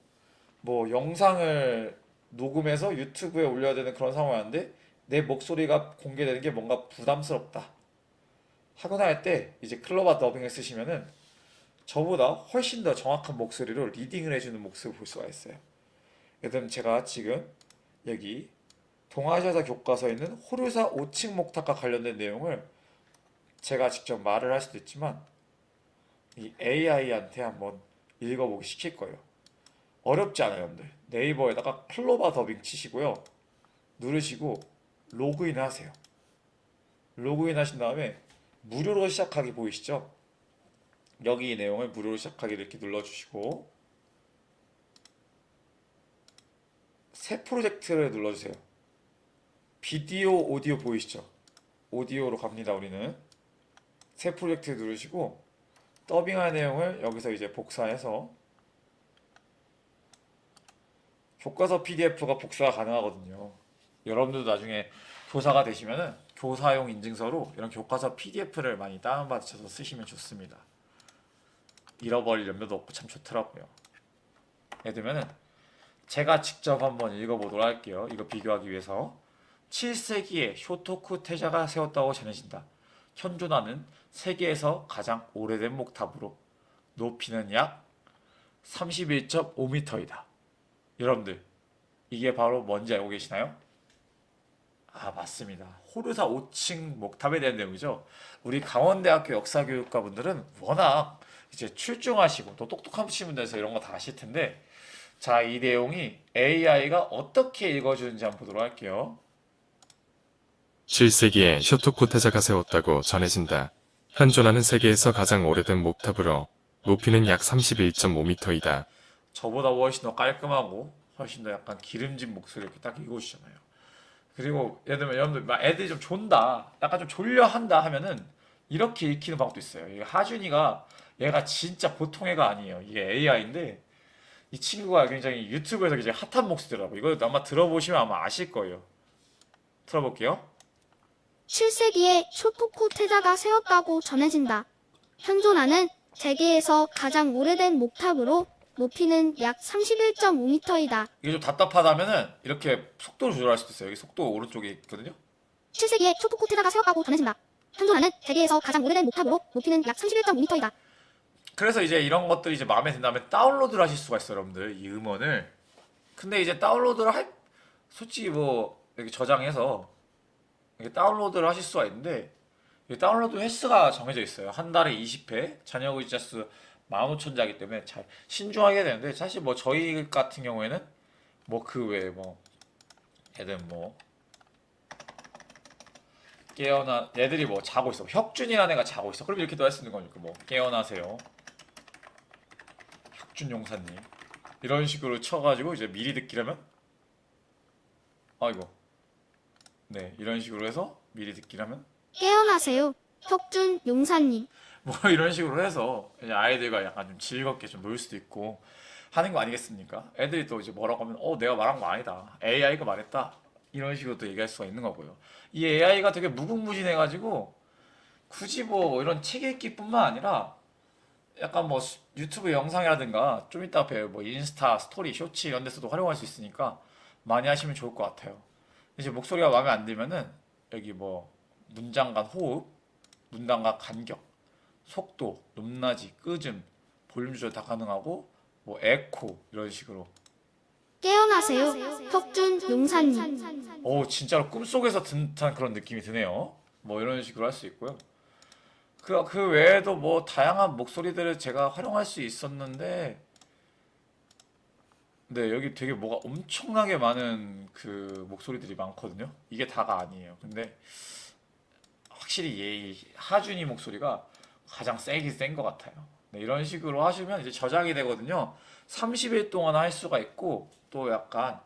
Speaker 1: 뭐 영상을 녹음해서 유튜브에 올려야 되는 그런 상황인데 내 목소리가 공개되는 게 뭔가 부담스럽다. 하거나 할 때 이제 클로바 더빙을 쓰시면은 저보다 훨씬 더 정확한 목소리로 리딩을 해주는 모습을 볼 수가 있어요. 예를 들면 제가 지금 여기 동아시아사 교과서에 있는 호르사 5층 목탁과 관련된 내용을 제가 직접 말을 할 수도 있지만 이 AI한테 한번 읽어보기 시킬 거예요. 어렵지 않아요, 여러분들. 네이버에다가 클로바 더빙 치시고요. 누르시고 로그인 하세요. 로그인 하신 다음에 무료로 시작하기 보이시죠? 여기 이 내용을 무료로 시작하기 이렇게 눌러주시고 새 프로젝트를 눌러주세요. 비디오, 오디오 보이시죠? 오디오로 갑니다, 우리는. 새 프로젝트 누르시고 더빙할 내용을 여기서 이제 복사해서 교과서 PDF가 복사가 가능하거든요. 여러분들도 나중에 교사가 되시면은 교사용 인증서로 이런 교과서 PDF를 많이 다운받으셔서 쓰시면 좋습니다. 잃어버릴 염려도 없고 참 좋더라고요. 예를 들면은 제가 직접 한번 읽어보도록 할게요. 이거 비교하기 위해서. 7세기에 쇼토쿠 태자가 세웠다고 전해진다. 현존하는 세계에서 가장 오래된 목탑으로 높이는 약 31.5m이다. 여러분들 이게 바로 뭔지 알고 계시나요? 아, 맞습니다. 호르사 5층 목탑에 대한 내용이죠. 우리 강원대학교 역사교육과 분들은 워낙 이제 출중하시고 또 똑똑하신 분들에서 이런 거 다 아실 텐데 자, 이 내용이 AI가 어떻게 읽어주는지 한번 보도록 할게요.
Speaker 8: 7세기에 쇼토쿠 태자가 세웠다고 전해진다. 현존하는 세계에서 가장 오래된 목탑으로 높이는 약 31.5m이다.
Speaker 1: 저보다 훨씬 더 깔끔하고 훨씬 더 약간 기름진 목소리 이렇게 딱 읽어주잖아요. 그리고 예를 들면 여러분들 막 애들이 좀 존다, 약간 좀 졸려 한다 하면은 이렇게 읽히는 방법도 있어요. 이 하준이가 얘가 진짜 보통 애가 아니에요. 이게 AI인데 이 친구가 굉장히 유튜브에서 이제 핫한 목소리더라고. 이거 아마 들어보시면 아마 아실 거예요. 들어볼게요.
Speaker 9: 7세기에 쇼토쿠 태자가 세웠다고 전해진다. 현존하는 세계에서 가장 오래된 목탑으로 높이는 약 31.5m이다.
Speaker 1: 이게 좀 답답하다면은 이렇게 속도를 조절할 수도 있어요. 여기 속도 오른쪽에 있거든요.
Speaker 9: 7세기에 쇼토쿠 태자가 세웠다고 전해진다. 현존하는 세계에서 가장 오래된 목탑으로 높이는 약 31.5m이다.
Speaker 1: 그래서 이제 이런 것들이 이제 마음에 든다면 다운로드를 하실 수가 있어요, 여러분들. 이 음원을. 근데 이제 다운로드를 솔직히 뭐 이렇게 저장해서 이렇게 다운로드를 하실 수가 있는데 다운로드 횟수가 정해져 있어요. 한 달에 20회, 자녀 의자 수 15,000자이기 때문에 잘 신중하게 되는데 사실 뭐 저희 같은 경우에는 뭐 그 외에 뭐 애들 뭐 깨어나 애들이 뭐 자고 있어. 혁준이라는 애가 자고 있어. 그럼 이렇게도 할 수 있는 거니까 뭐 깨어나세요. 혁준 용사님. 이런 식으로 쳐가지고 이제 미리 듣기라면 아이고 네 이런 식으로 해서 미리 듣기라면
Speaker 9: 깨어나세요. 혁준 용사님.
Speaker 1: 뭐 이런 식으로 해서 이제 아이들과 약간 좀 즐겁게 좀 놀 수도 있고 하는 거 아니겠습니까? 애들이 또 이제 뭐라고 하면 내가 말한 거 아니다. AI가 말했다. 이런 식으로 또 얘기할 수가 있는 거고요. 이 AI가 되게 무궁무진해가지고 굳이 뭐 이런 책 읽기뿐만 아니라 약간 뭐 유튜브 영상이라든가 좀 이따 앞에 뭐 인스타 스토리 쇼츠 이런 데서도 활용할 수 있으니까 많이 하시면 좋을 것 같아요. 이제 목소리가 마음에 안 들면은 여기 뭐 문장 간 호흡, 문장 간 간격, 속도, 높낮이, 끄즘, 볼륨 조절 다 가능하고 뭐 에코 이런 식으로.
Speaker 9: 깨어나세요. 혁준 용사님.
Speaker 1: 진짜로 꿈속에서 든 듯한 그런 느낌이 드네요. 뭐 이런 식으로 할 수 있고요. 그 외에도 뭐 다양한 목소리들을 제가 활용할 수 있었는데, 네, 여기 되게 뭐가 엄청나게 많은 그 목소리들이 많거든요. 이게 다가 아니에요. 근데 확실히 이 하준이 목소리가 가장 세긴 센 것 같아요. 네, 이런 식으로 하시면 이제 저장이 되거든요. 30일 동안 할 수가 있고, 또 약간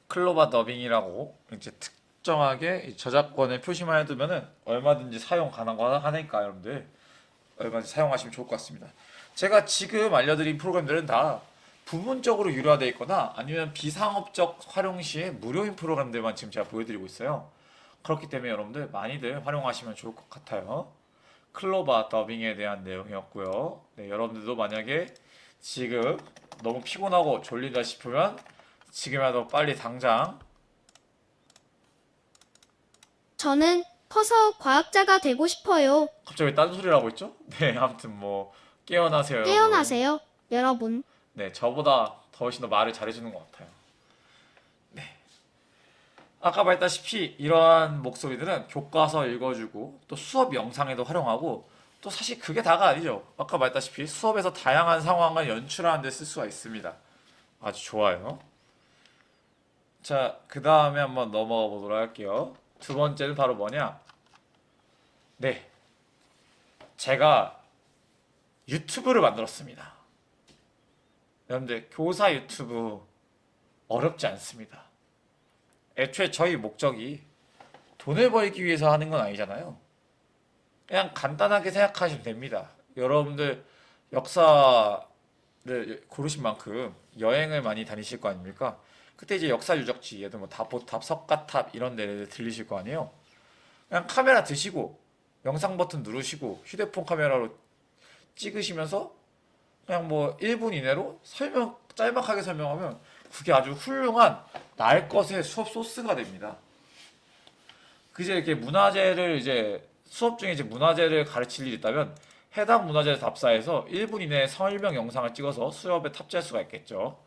Speaker 1: 클로바 더빙이라고 이제 특정하게 이 저작권을 표시만 해두면은 얼마든지 사용 가능하니까 여러분들 얼마든지 사용하시면 좋을 것 같습니다. 제가 지금 알려드린 프로그램들은 다 부분적으로 유료화되어 있거나 아니면 비상업적 활용 시에 무료인 프로그램들만 지금 제가 보여드리고 있어요. 그렇기 때문에 여러분들 많이들 활용하시면 좋을 것 같아요. 클로바 더빙에 대한 내용이었고요. 네, 여러분들도 만약에 지금 너무 피곤하고 졸리다 싶으면 지금이라도 빨리 당장
Speaker 9: 저는 커서 과학자가 되고 싶어요.
Speaker 1: 갑자기 왜 딴소리라고 했죠? 네, 아무튼 뭐 깨어나세요, 여러분.
Speaker 9: 깨어나세요, 여러분.
Speaker 1: 네, 저보다 더 훨씬 더 말을 잘해주는 것 같아요. 네. 아까 말했다시피 이러한 목소리들은 교과서 읽어주고 또 수업 영상에도 활용하고 또 사실 그게 다가 아니죠. 아까 말했다시피 수업에서 다양한 상황을 연출하는 데 쓸 수가 있습니다. 아주 좋아요. 자, 그 다음에 한번 넘어가 보도록 할게요. 두 번째는 바로 뭐냐? 네. 제가 유튜브를 만들었습니다. 여러분들, 교사 유튜브 어렵지 않습니다. 애초에 저희 목적이 돈을 벌기 위해서 하는 건 아니잖아요. 그냥 간단하게 생각하시면 됩니다. 여러분들 역사를 고르신 만큼 여행을 많이 다니실 거 아닙니까? 그때 이제 역사 유적지, 예를 들면 뭐 다보탑, 석가탑 이런 데를 들리실 거 아니에요? 그냥 카메라 드시고 영상 버튼 누르시고 휴대폰 카메라로 찍으시면서 그냥 뭐 1분 이내로 짤막하게 설명하면 그게 아주 훌륭한 날 것의 수업 소스가 됩니다. 그제 이렇게 문화재를 이제 수업 중에 이제 문화재를 가르칠 일이 있다면 해당 문화재 답사에서 1분 이내에 설명 영상을 찍어서 수업에 탑재할 수가 있겠죠.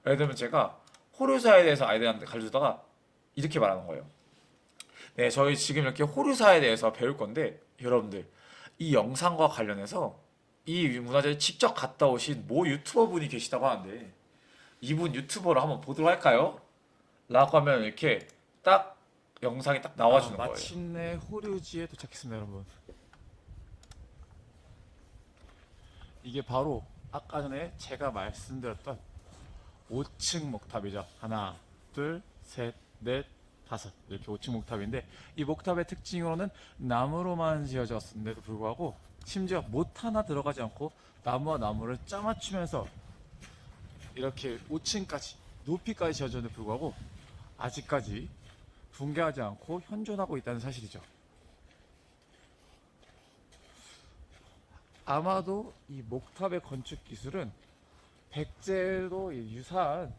Speaker 1: 예를 들면 제가 호류사에 대해서 아이들한테 가르치다가 이렇게 말하는 거예요. 네, 저희 지금 이렇게 호류사에 대해서 배울 건데 여러분들 이 영상과 관련해서 이 문화재를 직접 갔다 오신 모 유튜버 분이 계시다고 하는데 이분 유튜버를 한번 보도록 할까요? 라고 하면 이렇게 딱 영상이 딱 나와주는 거예요.
Speaker 10: 마침내 호류지에 도착했습니다, 여러분. 이게 바로 아까 전에 제가 말씀드렸던 5층 목탑이죠. 하나, 둘, 셋, 넷, 다섯 이렇게 5층 목탑인데 이 목탑의 특징으로는 나무로만 지어졌는데도 불구하고 심지어 못 하나 들어가지 않고 나무와 나무를 짜맞추면서 이렇게 5층까지 높이까지 지어졌는데 불구하고 아직까지 붕괴하지 않고 현존하고 있다는 사실이죠. 아마도 이 목탑의 건축 기술은 백제도 유사한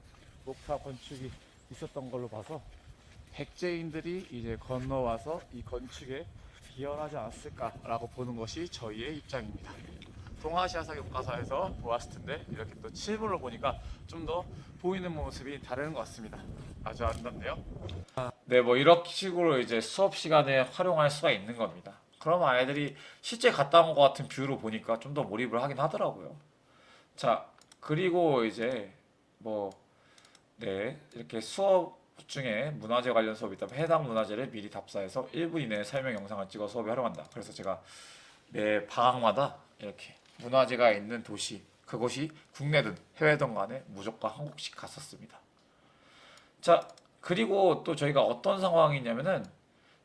Speaker 10: 목탑 건축이 있었던 걸로 봐서 백제인들이 이제 건너와서 이 건축에 기여하지 않았을까라고 보는 것이 저희의 입장입니다. 동아시아사 교과서에서 보았을 텐데 이렇게 또 실물로 보니까 좀 더 보이는 모습이 다른 것 같습니다. 아주 아름답네요. 네, 뭐 이런 식으로 이제 수업 시간에 활용할 수가 있는 겁니다. 그럼 아이들이 실제 갔다 온 것 같은 뷰로 보니까 좀 더 몰입을 하긴 하더라고요. 자, 그리고 이제 뭐 네, 이렇게 수업 중에 문화재 관련 수업이 있다면 해당 문화재를 미리 답사해서 1분 이내에 설명 영상을 찍어 수업에 활용한다. 그래서 제가 매 방학마다 이렇게 문화재가 있는 도시, 그곳이 국내든 해외든 간에 무조건 한 곳씩 갔었습니다. 자, 그리고 또 저희가 어떤 상황이냐면은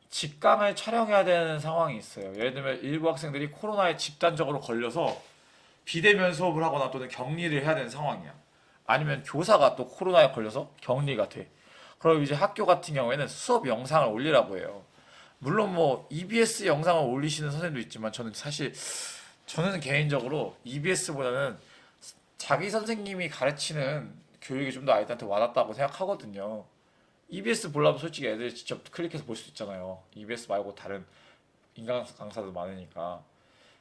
Speaker 10: 직강을 촬영해야 되는 상황이 있어요. 예를 들면 일부 학생들이 코로나에 집단적으로 걸려서 비대면 수업을 하거나 또는 격리를 해야 되는 상황이야. 아니면 교사가 또 코로나에 걸려서 격리가 돼. 그럼 이제 학교 같은 경우에는 수업 영상을 올리라고 해요. 물론 뭐 EBS 영상을 올리시는 선생님도 있지만 저는 개인적으로 EBS보다는 자기 선생님이 가르치는 교육이 좀 더 아이들한테 와닿다고 생각하거든요. EBS 보려면 솔직히 애들이 직접 클릭해서 볼 수 있잖아요. EBS 말고 다른 인강 강사도 많으니까.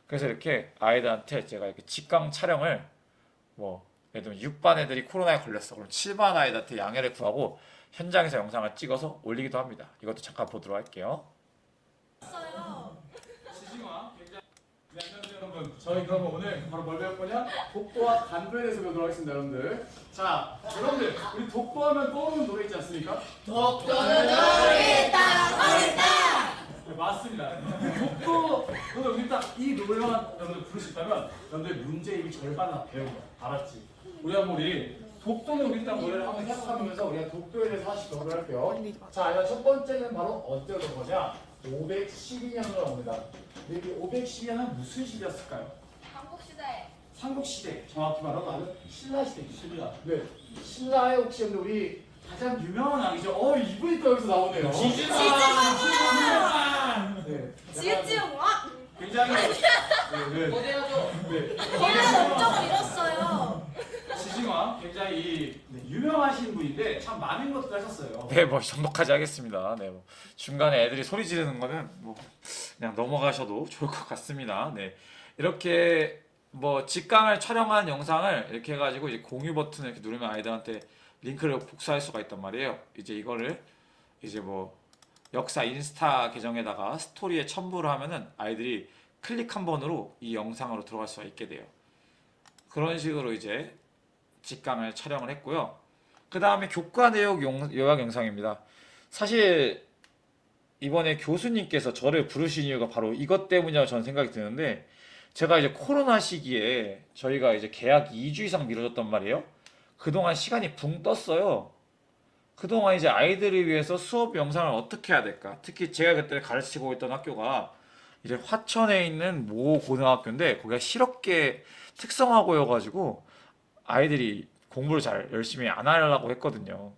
Speaker 10: 그래서 이렇게 아이들한테 제가 이렇게 직강 촬영을 뭐 예를 들면 6반 애들이 코로나에 걸렸어. 그럼 7반 아이들한테 양해를 구하고 현장에서 영상을 찍어서 올리기도 합니다. 이것도 잠깐 보도록 할게요. 지지마. 여러분, 저희 그러면 오늘 바로 뭘 배울 거냐? 독도와 간도에 대해서 배우도록 하겠습니다, 여러분들. 자, 여러분들, 우리 독도하면 떠오르는 노래 있지 않습니까? 독도는 네, 맞습니다. 독도는 우리 딱 이 노래만 여러분들 부를 수 있다면 여러분들 문제 이미 절반은 배운 거야. 알았지? 우리 독도는 우리 딱 노래를 한번 해석하면서 우리가 독도에 대해서 하나씩 배우도록 할게요. 자, 첫 번째는 바로 언제 올 거냐? 512년으로 옵니다. 여기 512년은 무슨 시대였을까요?
Speaker 11: 삼국시대.
Speaker 10: 삼국시대. 정확히 말하면 신라시대죠. 신라. 네. 신라에 혹시 우리 가장 유명한 왕이죠. 이분이 또 여기서 나오네요. 지증왕. 네.
Speaker 11: 지읒지읒왕.
Speaker 10: 굉장히
Speaker 11: 거대하죠.
Speaker 10: 네.
Speaker 11: 거대한 업적을 이뤘어요.
Speaker 10: 지증왕 굉장히 유명하신 분인데 참 많은 것들 하셨어요.
Speaker 1: 네, 뭐 정복하지 하겠습니다. 네, 뭐 중간에 애들이 소리 지르는 거는 뭐 그냥 넘어가셔도 좋을 것 같습니다. 네, 이렇게 뭐 직강을 촬영한 영상을 이렇게 해가지고 이제 공유 버튼을 이렇게 누르면 아이들한테 링크를 복사할 수가 있단 말이에요. 이제 이거를 이제 뭐 역사 인스타 계정에다가 스토리에 첨부를 하면은 아이들이 클릭 한 번으로 이 영상으로 들어갈 수가 있게 돼요. 그런 식으로 이제 직강을 촬영을 했고요. 그 다음에 교과 내용 요약 영상입니다. 사실 이번에 교수님께서 저를 부르신 이유가 바로 이것 때문이라고 저는 생각이 드는데, 제가 이제 코로나 시기에 저희가 이제 개학 2주 이상 미뤄졌단 말이에요. 그동안 시간이 붕 떴어요. 그동안 이제 아이들을 위해서 수업 영상을 어떻게 해야 될까? 특히 제가 그때 가르치고 있던 학교가 이제 화천에 있는 모 고등학교인데 거기가 실업계 특성화고여가지고 아이들이 공부를 잘 열심히 안 하려고 했거든요.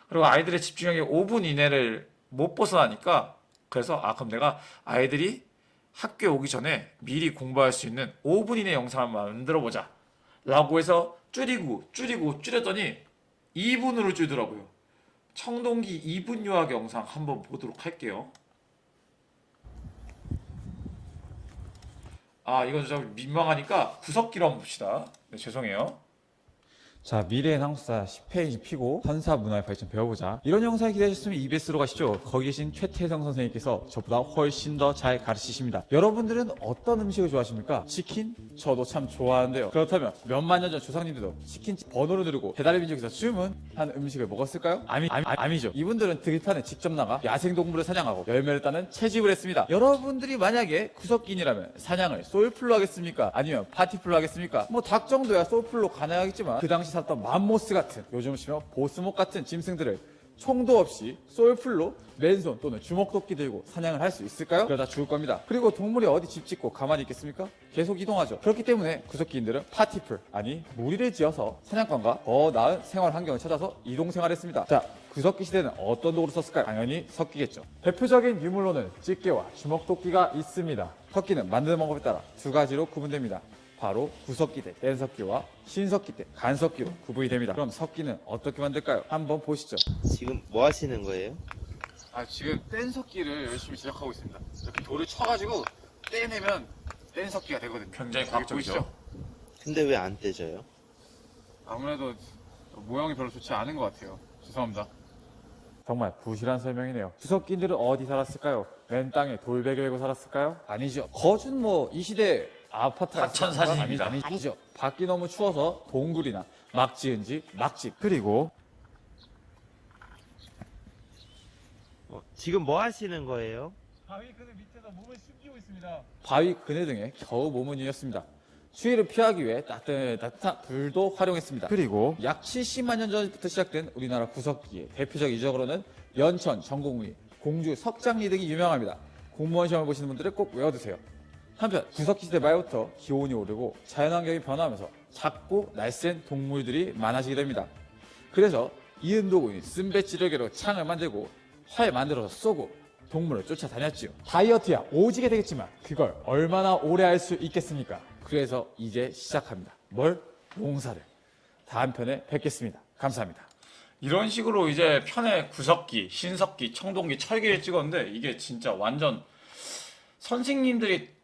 Speaker 1: 그리고 아이들의 집중력이 5분 이내를 못 벗어나니까, 그래서 그럼 내가 아이들이 학교에 오기 전에 미리 공부할 수 있는 5분 이내 영상을 만들어 보자 라고 해서 줄였더니 2분으로 줄더라고요. 청동기 2분 요약 영상 한번 보도록 할게요. 이건 좀 민망하니까 구석기로 한번 봅시다. 네, 죄송해요.
Speaker 12: 자, 미래의 한국사 10페이지 피고 선사 문화의 발전 배워보자. 이런 영상 기대하셨으면 EBS로 가시죠. 거기 계신 최태성 선생님께서 저보다 훨씬 더 잘 가르치십니다. 여러분들은 어떤 음식을 좋아하십니까? 치킨? 저도 참 좋아하는데요. 그렇다면 몇만 년 전 조상님들도 치킨 번호를 누르고 배달의 민족에서 주문한 음식을 먹었을까요? 아니죠. 이분들은 들판에 직접 나가 야생동물을 사냥하고 열매를 따는 채집을 했습니다. 여러분들이 만약에 구석기인이라면 사냥을 소울풀로 하겠습니까? 아니면 파티풀로 하겠습니까? 뭐 닭 정도야 소울풀로 가능하겠지만 그 당시 살았던 맘모스 같은, 요즘 치면 보스목 같은 짐승들을 총도 없이 솔풀로 맨손 또는 주먹도끼 들고 사냥을 할 수 있을까요? 그러다 죽을 겁니다. 그리고 동물이 어디 집 짓고 가만히 있겠습니까? 계속 이동하죠. 그렇기 때문에 구석기인들은 파티풀, 아니 무리를 지어서 사냥감과 더 나은 생활 환경을 찾아서 이동 생활했습니다. 자, 구석기 시대는 어떤 도구를 썼을까요? 당연히 석기겠죠. 대표적인 유물로는 집게와 주먹도끼가 있습니다. 석기는 만드는 방법에 따라 두 가지로 구분됩니다. 바로 구석기 때 뗀석기와 신석기 때 간석기로 구분이 됩니다. 그럼 석기는 어떻게 만들까요? 한번 보시죠.
Speaker 13: 지금 뭐 하시는 거예요?
Speaker 12: 지금 뗀석기를 열심히 제작하고 있습니다. 이렇게 돌을 쳐가지고 떼내면 뗀석기가 되거든요.
Speaker 1: 굉장히 과학적이죠.
Speaker 13: 근데 왜 안 떼져요?
Speaker 12: 아무래도 모양이 별로 좋지 않은 것 같아요. 죄송합니다. 정말 부실한 설명이네요. 구석기인들은 어디 살았을까요? 맨 땅에 돌베개 메고 살았을까요? 아니죠. 거준 이 시대 아파트
Speaker 1: 하천 사진입니다.
Speaker 12: 아니죠. 밖이 너무 추워서 동굴이나 막 지은 집, 막집. 그리고
Speaker 13: 지금 뭐 하시는 거예요?
Speaker 10: 바위 그늘 밑에서 몸을 숨기고 있습니다.
Speaker 12: 바위 그네 등에 겨우 몸을 이었습니다. 추위를 피하기 위해 따뜻한 불도 활용했습니다. 그리고 약 70만 년 전부터 시작된 우리나라 구석기의 대표적 이적으로는 연천, 전공리, 공주, 석장리 등이 유명합니다. 공무원 시험을 보시는 분들은 꼭 외워두세요. 한편 구석기 시대 말부터 기온이 오르고 자연환경이 변화하면서 작고 날쌘 동물들이 많아지게 됩니다. 그래서 이은도군이 쓴배지르개로 창을 만들고 활 만들어서 쏘고 동물을 쫓아다녔지요. 다이어트야 오지게 되겠지만 그걸 얼마나 오래 할 수 있겠습니까? 그래서 이제 시작합니다. 뭘? 농사를. 다음 편에 뵙겠습니다. 감사합니다.
Speaker 1: 이런 식으로 이제 편에 구석기, 신석기, 청동기, 철기를 찍었는데 이게 진짜 완전 선생님들이,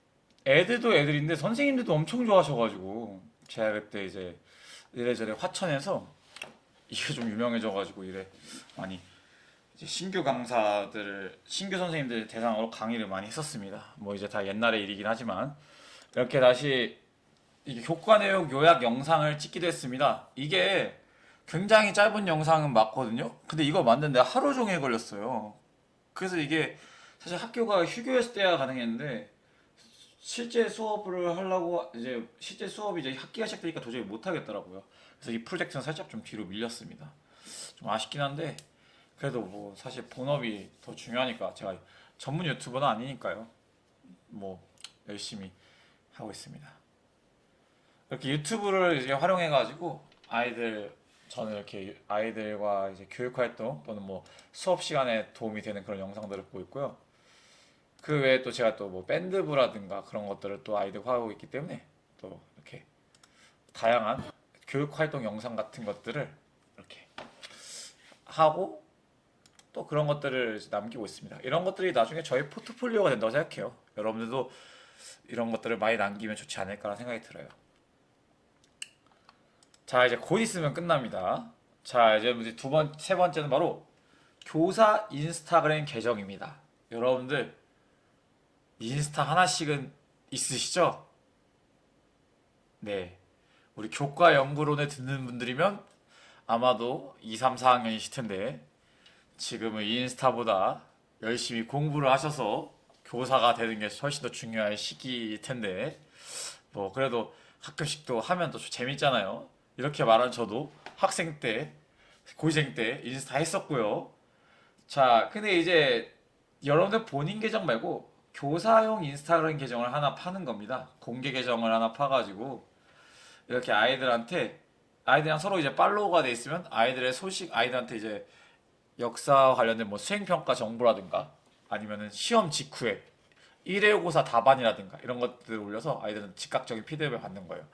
Speaker 1: 애들도 애들인데 선생님들도 엄청 좋아하셔가지고 제가 그때 이제 이래저래 화천에서 이게 좀 유명해져가지고 이래 많이 이제 신규 강사들, 신규 선생님들 대상으로 강의를 많이 했었습니다. 뭐 이제 다 옛날의 일이긴 하지만 이렇게 다시 이게 교과 내용 요약 영상을 찍기도 했습니다. 이게 굉장히 짧은 영상은 맞거든요. 근데 이거 만드는데 하루 종일 걸렸어요. 그래서 이게 사실 학교가 휴교였을 때야 가능했는데 실제 수업을 하려고 이제 실제 수업이 이제 학기가 시작되니까 도저히 못 하겠더라고요. 그래서 이 프로젝트는 살짝 좀 뒤로 밀렸습니다. 좀 아쉽긴 한데 그래도 뭐 사실 본업이 더 중요하니까 제가 전문 유튜버는 아니니까요. 뭐 열심히 하고 있습니다. 이렇게 유튜브를 이제 활용해 가지고 저는 이렇게 아이들과 이제 교육 활동 또는 뭐 수업 시간에 도움이 되는 그런 영상들을 보고 있고요. 그 외에 또 제가 또 뭐 밴드부라든가 그런 것들을 또 아이들과 하고 있기 때문에 또 이렇게 다양한 교육 활동 영상 같은 것들을 이렇게 하고 또 그런 것들을 남기고 있습니다. 이런 것들이 나중에 저희 포트폴리오가 된다고 생각해요. 여러분들도 이런 것들을 많이 남기면 좋지 않을까라는 생각이 들어요. 자, 이제 곧 있으면 끝납니다. 자, 이제 세 번째는 바로 교사 인스타그램 계정입니다. 여러분들 인스타 하나씩은 있으시죠? 네. 우리 교과 연구론에 듣는 분들이면 아마도 2, 3, 4학년이실 텐데 지금은 인스타보다 열심히 공부를 하셔서 교사가 되는 게 훨씬 더 중요한 시기일 텐데 뭐 그래도 가끔씩 또 하면 또 재밌잖아요. 이렇게 말하는 저도 학생 때, 고시생 때 인스타 했었고요. 자, 근데 이제 여러분들 본인 계정 말고 교사용 인스타그램 계정을 하나 파는 겁니다. 공개 계정을 하나 파가지고 이렇게 아이들이랑 서로 이제 팔로우가 돼 있으면 아이들의 소식, 아이들한테 이제 역사 관련된 뭐 수행평가 정보라든가 아니면은 시험 직후에 일회고사 답안이라든가 이런 것들을 올려서 아이들은 즉각적인 피드백을 받는 거예요.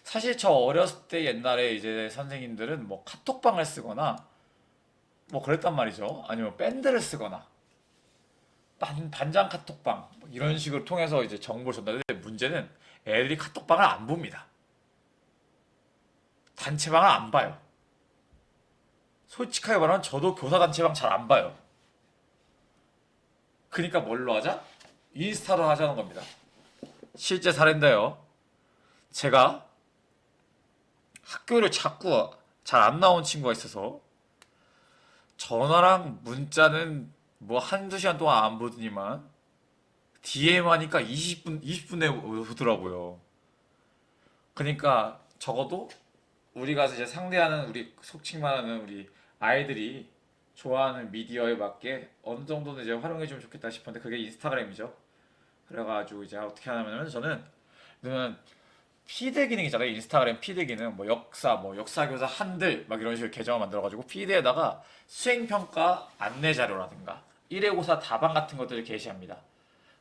Speaker 1: 사실 저 어렸을 때 옛날에 이제 선생님들은 뭐 카톡방을 쓰거나 뭐 그랬단 말이죠. 아니면 밴드를 쓰거나 반장 카톡방 뭐 이런 식으로 통해서 이제 정보를 전달하는데 문제는 애들이 카톡방을 안 봅니다. 단체방을 안 봐요. 솔직하게 말하면 저도 교사 단체방 잘 안 봐요. 그러니까 뭘로 하자? 인스타로 하자는 겁니다. 실제 사례인데요. 제가 학교를 자꾸 잘 안 나온 친구가 있어서 전화랑 문자는 뭐 한두 시간 동안 안 보더니만 DM 하니까 20분에 오더라고요. 그러니까 적어도 우리가 이제 상대하는 우리 속칭 말하는 우리 아이들이 좋아하는 미디어에 맞게 어느 정도는 이제 활용해주면 좋겠다 싶었는데 그게 인스타그램이죠. 그래가지고 이제 어떻게 하냐면은 저는 피드 기능 있잖아요. 인스타그램 피드 기능 뭐 역사교사 한들 막 이런 식으로 계정을 만들어가지고 피드에다가 수행평가 안내 자료라든가 일회고사 답안 같은 것들을 게시합니다.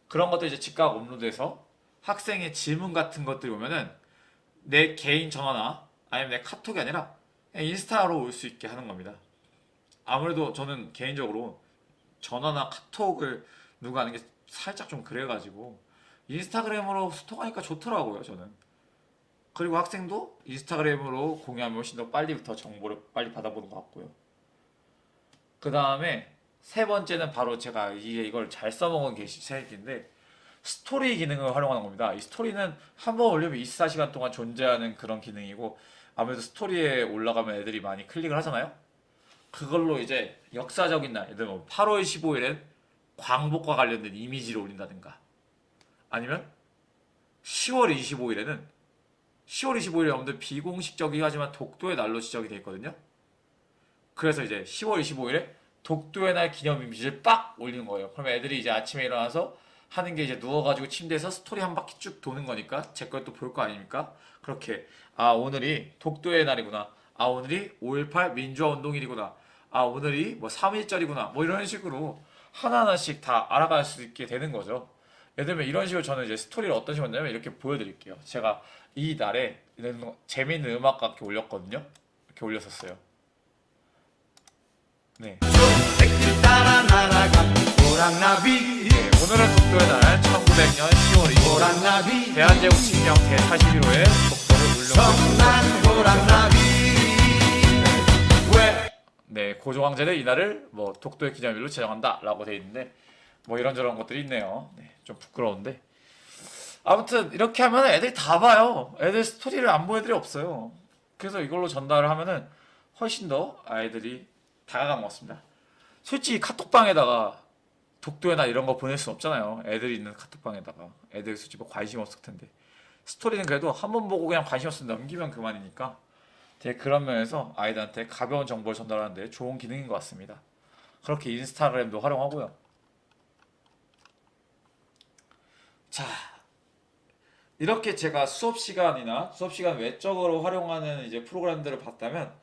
Speaker 1: 그런 것들 이제 즉각 업로드해서 학생의 질문 같은 것들이 오면은 내 개인 전화나 아니면 내 카톡이 아니라 그냥 인스타로 올 수 있게 하는 겁니다. 아무래도 저는 개인적으로 전화나 카톡을 누가 하는 게 살짝 좀 그래가지고 인스타그램으로 소통하니까 좋더라고요, 저는. 그리고 학생도 인스타그램으로 공유하면 훨씬 더 빨리부터 정보를 빨리 받아보는 것 같고요. 그 다음에 세 번째는 바로 제가 이걸 잘 써먹은 계획인데 스토리 기능을 활용하는 겁니다. 이 스토리는 한번 올리면 24시간 동안 존재하는 그런 기능이고 아무래도 스토리에 올라가면 애들이 많이 클릭을 하잖아요. 그걸로 이제 역사적인 날, 예를 들면 8월 15일엔 광복과 관련된 이미지를 올린다든가 아니면 10월 25일에는 10월 25일에 여러분들 비공식적이긴 하지만 독도의 날로 지정이 되어 있거든요. 그래서 이제 10월 25일에 독도의 날 기념 이미지를 빡 올리는 거예요. 그러면 애들이 이제 아침에 일어나서 하는 게 이제 누워가지고 침대에서 스토리 한 바퀴 쭉 도는 거니까 제 걸 또 볼 거 아닙니까? 그렇게 오늘이 독도의 날이구나. 오늘이 5.18 민주화 운동일이구나. 오늘이 뭐 3.1절이구나. 뭐 이런 식으로 하나하나씩 다 알아갈 수 있게 되는 거죠. 예를 들면 이런 식으로 저는 이제 스토리를 어떤 식으로 했냐면 이렇게 보여드릴게요. 제가 이 날에 재밌는 음악과 함께 올렸거든요. 이렇게 올렸었어요. 네. 오늘은 독도의 날 1900년 10월 25일 대한제국 칙령 제41호에 독도를 울렸습니다. 네, 고종황제는 이날을 뭐 독도의 기념일로 제정한다 라고 돼 있는데 뭐 이런저런 것들이 있네요. 네, 좀 부끄러운데 아무튼 이렇게 하면 애들이 다 봐요. 애들 스토리를 안 본 애들이 없어요. 그래서 이걸로 전달을 하면은 훨씬 더 아이들이 다가간 것 같습니다. 솔직히 카톡방에다가 독도에나 이런 거 보낼 순 없잖아요. 애들이 있는 카톡방에다가. 애들 솔직히 뭐 관심 없을 텐데. 스토리는 그래도 한 번 보고 그냥 관심 없으면 넘기면 그만이니까 되게 그런 면에서 아이들한테 가벼운 정보를 전달하는데 좋은 기능인 것 같습니다. 그렇게 인스타그램도 활용하고요. 자, 이렇게 제가 수업 시간 외적으로 활용하는 이제 프로그램들을 봤다면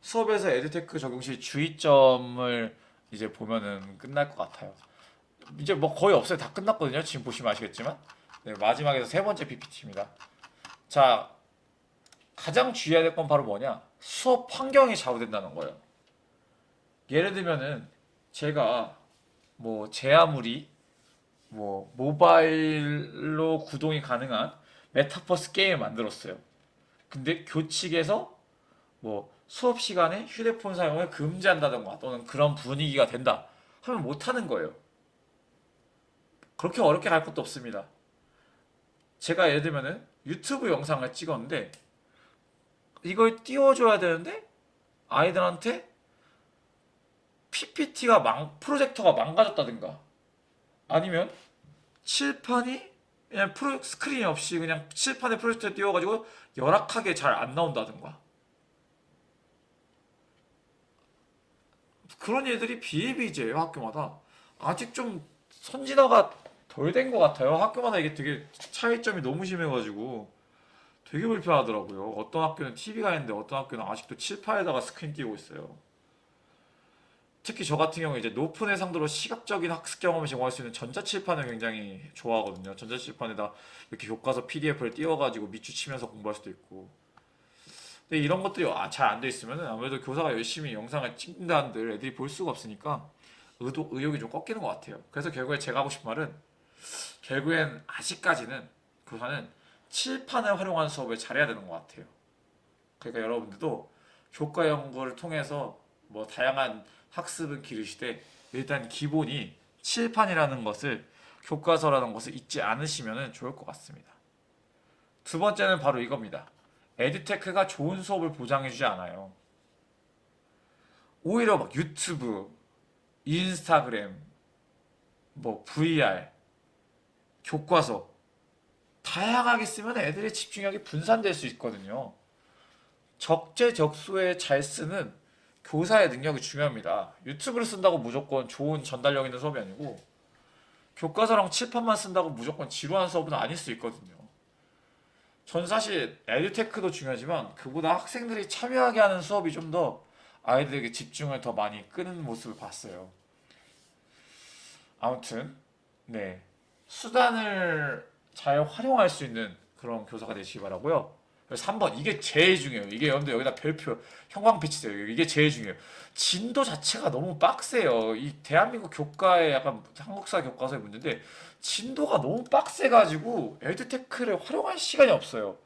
Speaker 1: 수업에서 에듀테크 적용 시 주의점을 이제 보면은 끝날 것 같아요. 이제 뭐 거의 없어요. 다 끝났거든요. 지금 보시면 아시겠지만. 네, 마지막에서 세 번째 PPT입니다. 자, 가장 주의해야 될 건 바로 뭐냐? 수업 환경이 좌우된다는 거예요. 예를 들면은 제가 뭐 제 아무리 뭐 모바일로 구동이 가능한 메타버스 게임을 만들었어요. 근데 교칙에서 뭐 수업 시간에 휴대폰 사용을 금지한다던가 또는 그런 분위기가 된다 하면 못하는 거예요. 그렇게 어렵게 갈 것도 없습니다. 제가 예를 들면은 유튜브 영상을 찍었는데 이걸 띄워줘야 되는데 아이들한테 프로젝터가 망가졌다든가 아니면 칠판이 그냥 스크린이 없이 그냥 칠판에 프로젝터 띄워가지고 열악하게 잘 안 나온다든가 그런 애들이 비일비재예요. 학교마다 아직 좀 선진화가 덜 된 것 같아요. 학교마다 이게 되게 차이점이 너무 심해가지고 되게 불편하더라고요. 어떤 학교는 TV가 있는데 어떤 학교는 아직도 칠판에다가 스크린 띄우고 있어요. 특히 저 같은 경우에 이제 높은 해상도로 시각적인 학습 경험을 제공할 수 있는 전자칠판을 굉장히 좋아하거든요. 전자칠판에다 이렇게 교과서 PDF를 띄워가지고 밑줄치면서 공부할 수도 있고. 근데 이런 것들이 잘 안 돼 있으면 아무래도 교사가 열심히 영상을 찍는다 한들 애들이 볼 수가 없으니까 의욕이 좀 꺾이는 것 같아요. 그래서 결국에 제가 하고 싶은 말은 결국엔 아직까지는 교사는 칠판을 활용한 수업을 잘해야 되는 것 같아요. 그러니까 여러분들도 교과 연구를 통해서 뭐 다양한 학습은 기르시되 일단 기본이 칠판이라는 것을 교과서라는 것을 잊지 않으시면 좋을 것 같습니다. 두 번째는 바로 이겁니다. 에듀테크가 좋은 수업을 보장해주지 않아요. 오히려 막 유튜브, 인스타그램, 뭐 VR, 교과서 다양하게 쓰면 애들의 집중력이 분산될 수 있거든요. 적재적소에 잘 쓰는 교사의 능력이 중요합니다. 유튜브를 쓴다고 무조건 좋은 전달력 있는 수업이 아니고 교과서랑 칠판만 쓴다고 무조건 지루한 수업은 아닐 수 있거든요. 전 사실 에듀테크도 중요하지만 그보다 학생들이 참여하게 하는 수업이 좀 더 아이들에게 집중을 더 많이 끄는 모습을 봤어요. 아무튼 네, 수단을 잘 활용할 수 있는 그런 교사가 되시기 바라고요. 그래서 3번 이게 제일 중요해요. 이게 여러분들 여기다 별표 형광 빛이세요. 이게 제일 중요해요. 진도 자체가 너무 빡세요. 이 대한민국 교과의 약간 한국사 교과서의 문제인데 진도가 너무 빡세가지고 에듀테크를 활용할 시간이 없어요.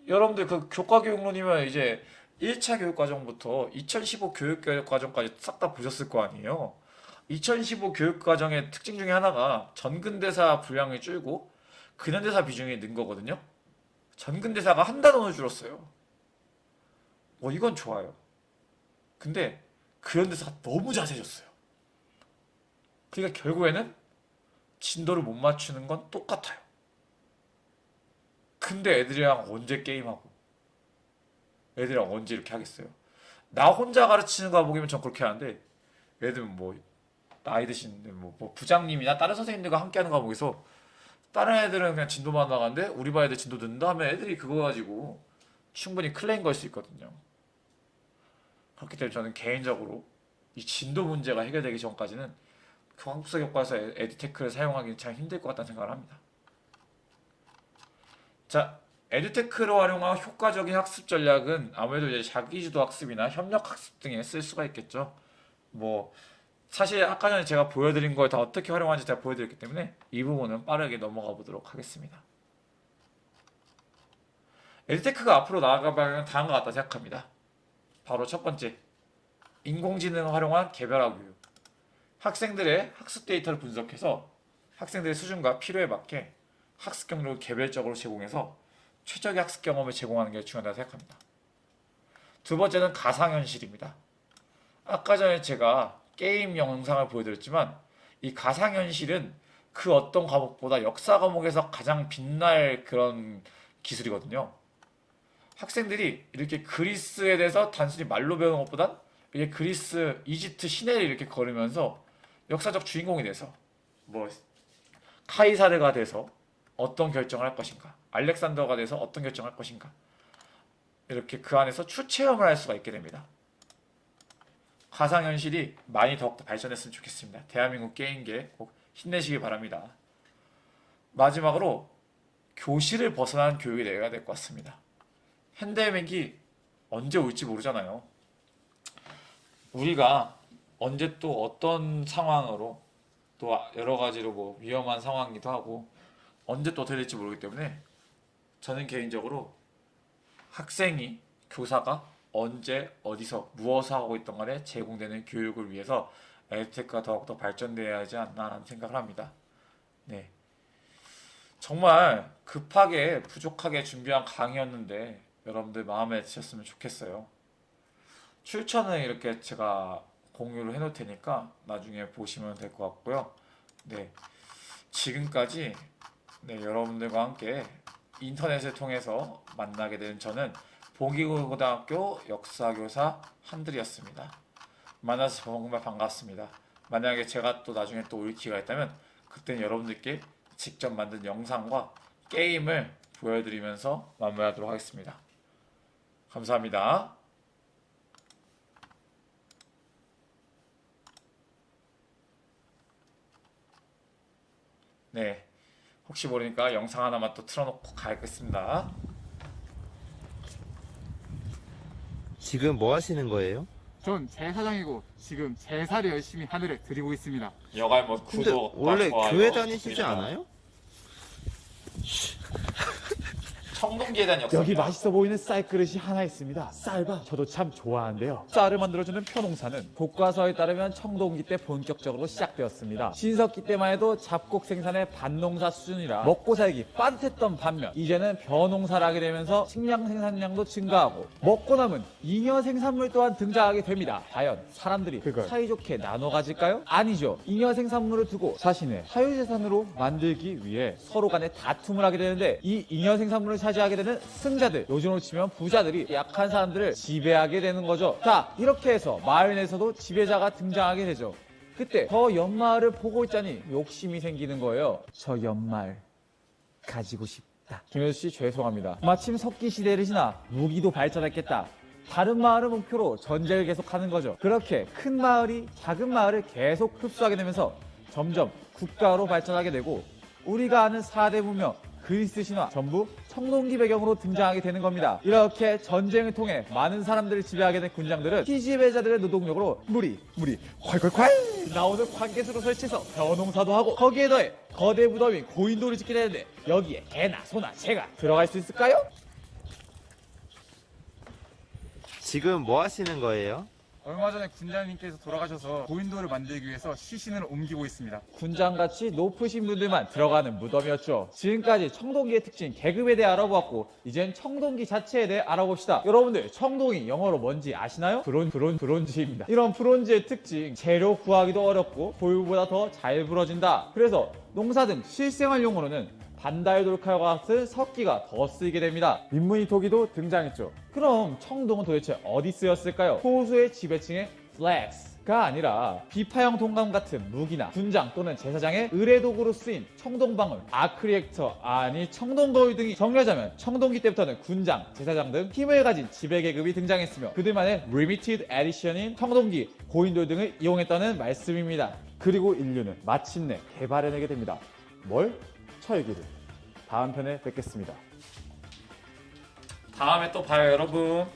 Speaker 1: 여러분들 그 교과교육론이면 이제 1차 교육과정부터 2015 교육과정까지 싹 다 보셨을 거 아니에요. 2015 교육과정의 특징 중에 하나가 전근대사 분량이 줄고 근현대사 비중이 는 거거든요. 전근대사가 한 단원을 줄었어요. 이건 좋아요. 근데 근현대사가 너무 자세해졌어요. 그러니까 결국에는 진도를 못 맞추는 건 똑같아요. 근데 애들이랑 언제 게임하고 애들이랑 언제 이렇게 하겠어요. 나 혼자 가르치는 과목이면 전 그렇게 하는데 애들은 뭐 나이 드신 뭐 부장님이나 다른 선생님들과 함께 하는 과목에서 다른 애들은 그냥 진도만 나가는데 우리 반 애들 진도 듣는다 하면 애들이 그거 가지고 충분히 클레임 걸 수 있거든요. 그렇기 때문에 저는 개인적으로 이 진도 문제가 해결되기 전까지는 한국사 교과서 에듀테크를 사용하기는 참 힘들 것 같다는 생각을 합니다. 자, 에듀테크로 활용한 효과적인 학습 전략은 아무래도 이제 자기주도 학습이나 협력 학습 등에 쓸 수가 있겠죠. 뭐 사실 아까 전에 제가 보여드린 걸 다 어떻게 활용하는지 제가 보여드렸기 때문에 이 부분은 빠르게 넘어가 보도록 하겠습니다. 에듀테크가 앞으로 나아갈 방향은 다음과 같다 생각합니다. 바로 첫 번째, 인공지능을 활용한 개별화 교육. 학생들의 학습 데이터를 분석해서 학생들의 수준과 필요에 맞게 학습 경로를 개별적으로 제공해서 최적의 학습 경험을 제공하는 게 중요하다고 생각합니다. 두 번째는 가상현실입니다. 아까 전에 제가 게임 영상을 보여드렸지만 이 가상현실은 그 어떤 과목보다 역사 과목에서 가장 빛날 그런 기술이거든요. 학생들이 이렇게 그리스에 대해서 단순히 말로 배우는 것보단 이게 그리스, 이집트 시내를 이렇게 걸으면서 역사적 주인공이 돼서 뭐 카이사르가 돼서 어떤 결정을 할 것인가, 알렉산더가 돼서 어떤 결정을 할 것인가, 이렇게 그 안에서 추체험을 할 수가 있게 됩니다. 가상현실이 많이 더욱더 발전했으면 좋겠습니다. 대한민국 게임계 꼭 힘내시기 바랍니다. 마지막으로 교실을 벗어난 교육이 되어야 될 것 같습니다. 팬데믹이 언제 올지 모르잖아요. 우리가 언제 또 어떤 상황으로 또 여러 가지로 뭐 위험한 상황이기도 하고 언제 또 어떻게 될지 모르기 때문에 저는 개인적으로 학생이 교사가 언제 어디서 무엇을 하고 있던 간에 제공되는 교육을 위해서 에듀테크가 더욱더 발전되어야 하지 않나라는 생각을 합니다. 네, 정말 급하게 부족하게 준비한 강의였는데 여러분들 마음에 드셨으면 좋겠어요. 출처는 이렇게 제가 공유를 해놓을 테니까 나중에 보시면 될 것 같고요. 네, 지금까지 여러분들과 함께 인터넷을 통해서 만나게 된 저는 봉기고등학교 역사교사 한들이었습니다. 만나서 정말 반갑습니다. 만약에 제가 또 나중에 또 올 기회가 있다면 그때는 여러분들께 직접 만든 영상과 게임을 보여드리면서 마무리하도록 하겠습니다. 감사합니다. 네, 혹시 모르니까 영상 하나만 또 틀어놓고 가겠습니다.
Speaker 13: 지금 뭐 하시는 거예요?
Speaker 14: 전 제사장이고 지금 제사를 열심히 하늘에 드리고 있습니다.
Speaker 1: 여갈 뭐
Speaker 13: 근데
Speaker 1: 구독과
Speaker 13: 원래
Speaker 1: 좋아요
Speaker 13: 교회 다니시지
Speaker 1: 부탁드립니다.
Speaker 13: 않아요?
Speaker 1: 청동기에 대한 역사.
Speaker 12: 여기 맛있어 보이는 쌀 그릇이 하나 있습니다. 쌀밥 저도 참 좋아하는데요. 쌀을 만들어주는 표농사는 교과서에 따르면 청동기 때 본격적으로 시작되었습니다. 신석기 때만 해도 잡곡 생산의 밭농사 수준이라 먹고 살기 빠듯했던 반면 이제는 벼농사를 하게 되면서 식량 생산량도 증가하고 먹고 남은 잉여 생산물 또한 등장하게 됩니다. 과연 사람들이 그걸 사이좋게 나눠 가질까요? 아니죠. 잉여 생산물을 두고 자신의 사유재산으로 만들기 위해 서로 간에 다툼을 하게 되는데 이 잉여 생산물을 차지하게 되는 승자들, 요즘으로 치면 부자들이 약한 사람들을 지배하게 되는 거죠. 자, 이렇게 해서 마을 내에서도 지배자가 등장하게 되죠. 그때 저 연마을을 보고 있자니 욕심이 생기는 거예요. 저 연마을 가지고 싶다. 김효수 씨 죄송합니다. 마침 석기 시대를 지나 무기도 발전했겠다. 다른 마을을 목표로 전쟁을 계속하는 거죠. 그렇게 큰 마을이 작은 마을을 계속 흡수하게 되면서 점점 국가로 발전하게 되고 우리가 아는 4대 문명 그리스 신화 전부 청동기 배경으로 등장하게 되는 겁니다. 이렇게 전쟁을 통해 많은 사람들을 지배하게 된 군장들은 피지배자들의 노동력으로 물이 콸콸콸 나오는 관계수로 설치해서 벼농사도 하고 거기에 더해 거대 무덤인 고인돌을 짓게 되는데 여기에 개나 소나 새가 들어갈 수 있을까요?
Speaker 13: 지금 뭐 하시는 거예요?
Speaker 14: 얼마 전에 군장님께서 돌아가셔서 고인돌을 만들기 위해서 시신을 옮기고 있습니다.
Speaker 12: 군장같이 높으신 분들만 들어가는 무덤이었죠. 지금까지 청동기의 특징 계급에 대해 알아보았고 이젠 청동기 자체에 대해 알아봅시다. 여러분들 청동이 영어로 뭔지 아시나요? 브론즈입니다. 이런 브론즈의 특징 재료 구하기도 어렵고 보유보다 더 잘 부러진다. 그래서 농사 등 실생활 용어로는 반달돌칼과 같은 석기가 더 쓰이게 됩니다. 민무늬 토기도 등장했죠. 그럼 청동은 도대체 어디 쓰였을까요? 소수의 지배층의 플렉스가 아니라 비파형 동감 같은 무기나 군장 또는 제사장의 의뢰도구로 쓰인 청동방울, 아크리액터, 아니 청동거울 등이 정리하자면 청동기 때부터는 군장, 제사장 등 힘을 가진 지배계급이 등장했으며 그들만의 리미티드 에디션인 청동기, 고인돌 등을 이용했다는 말씀입니다. 그리고 인류는 마침내 개발해내게 됩니다. 뭘? 철기를. 다음 편에 뵙겠습니다.
Speaker 1: 다음에 또 봐요, 여러분.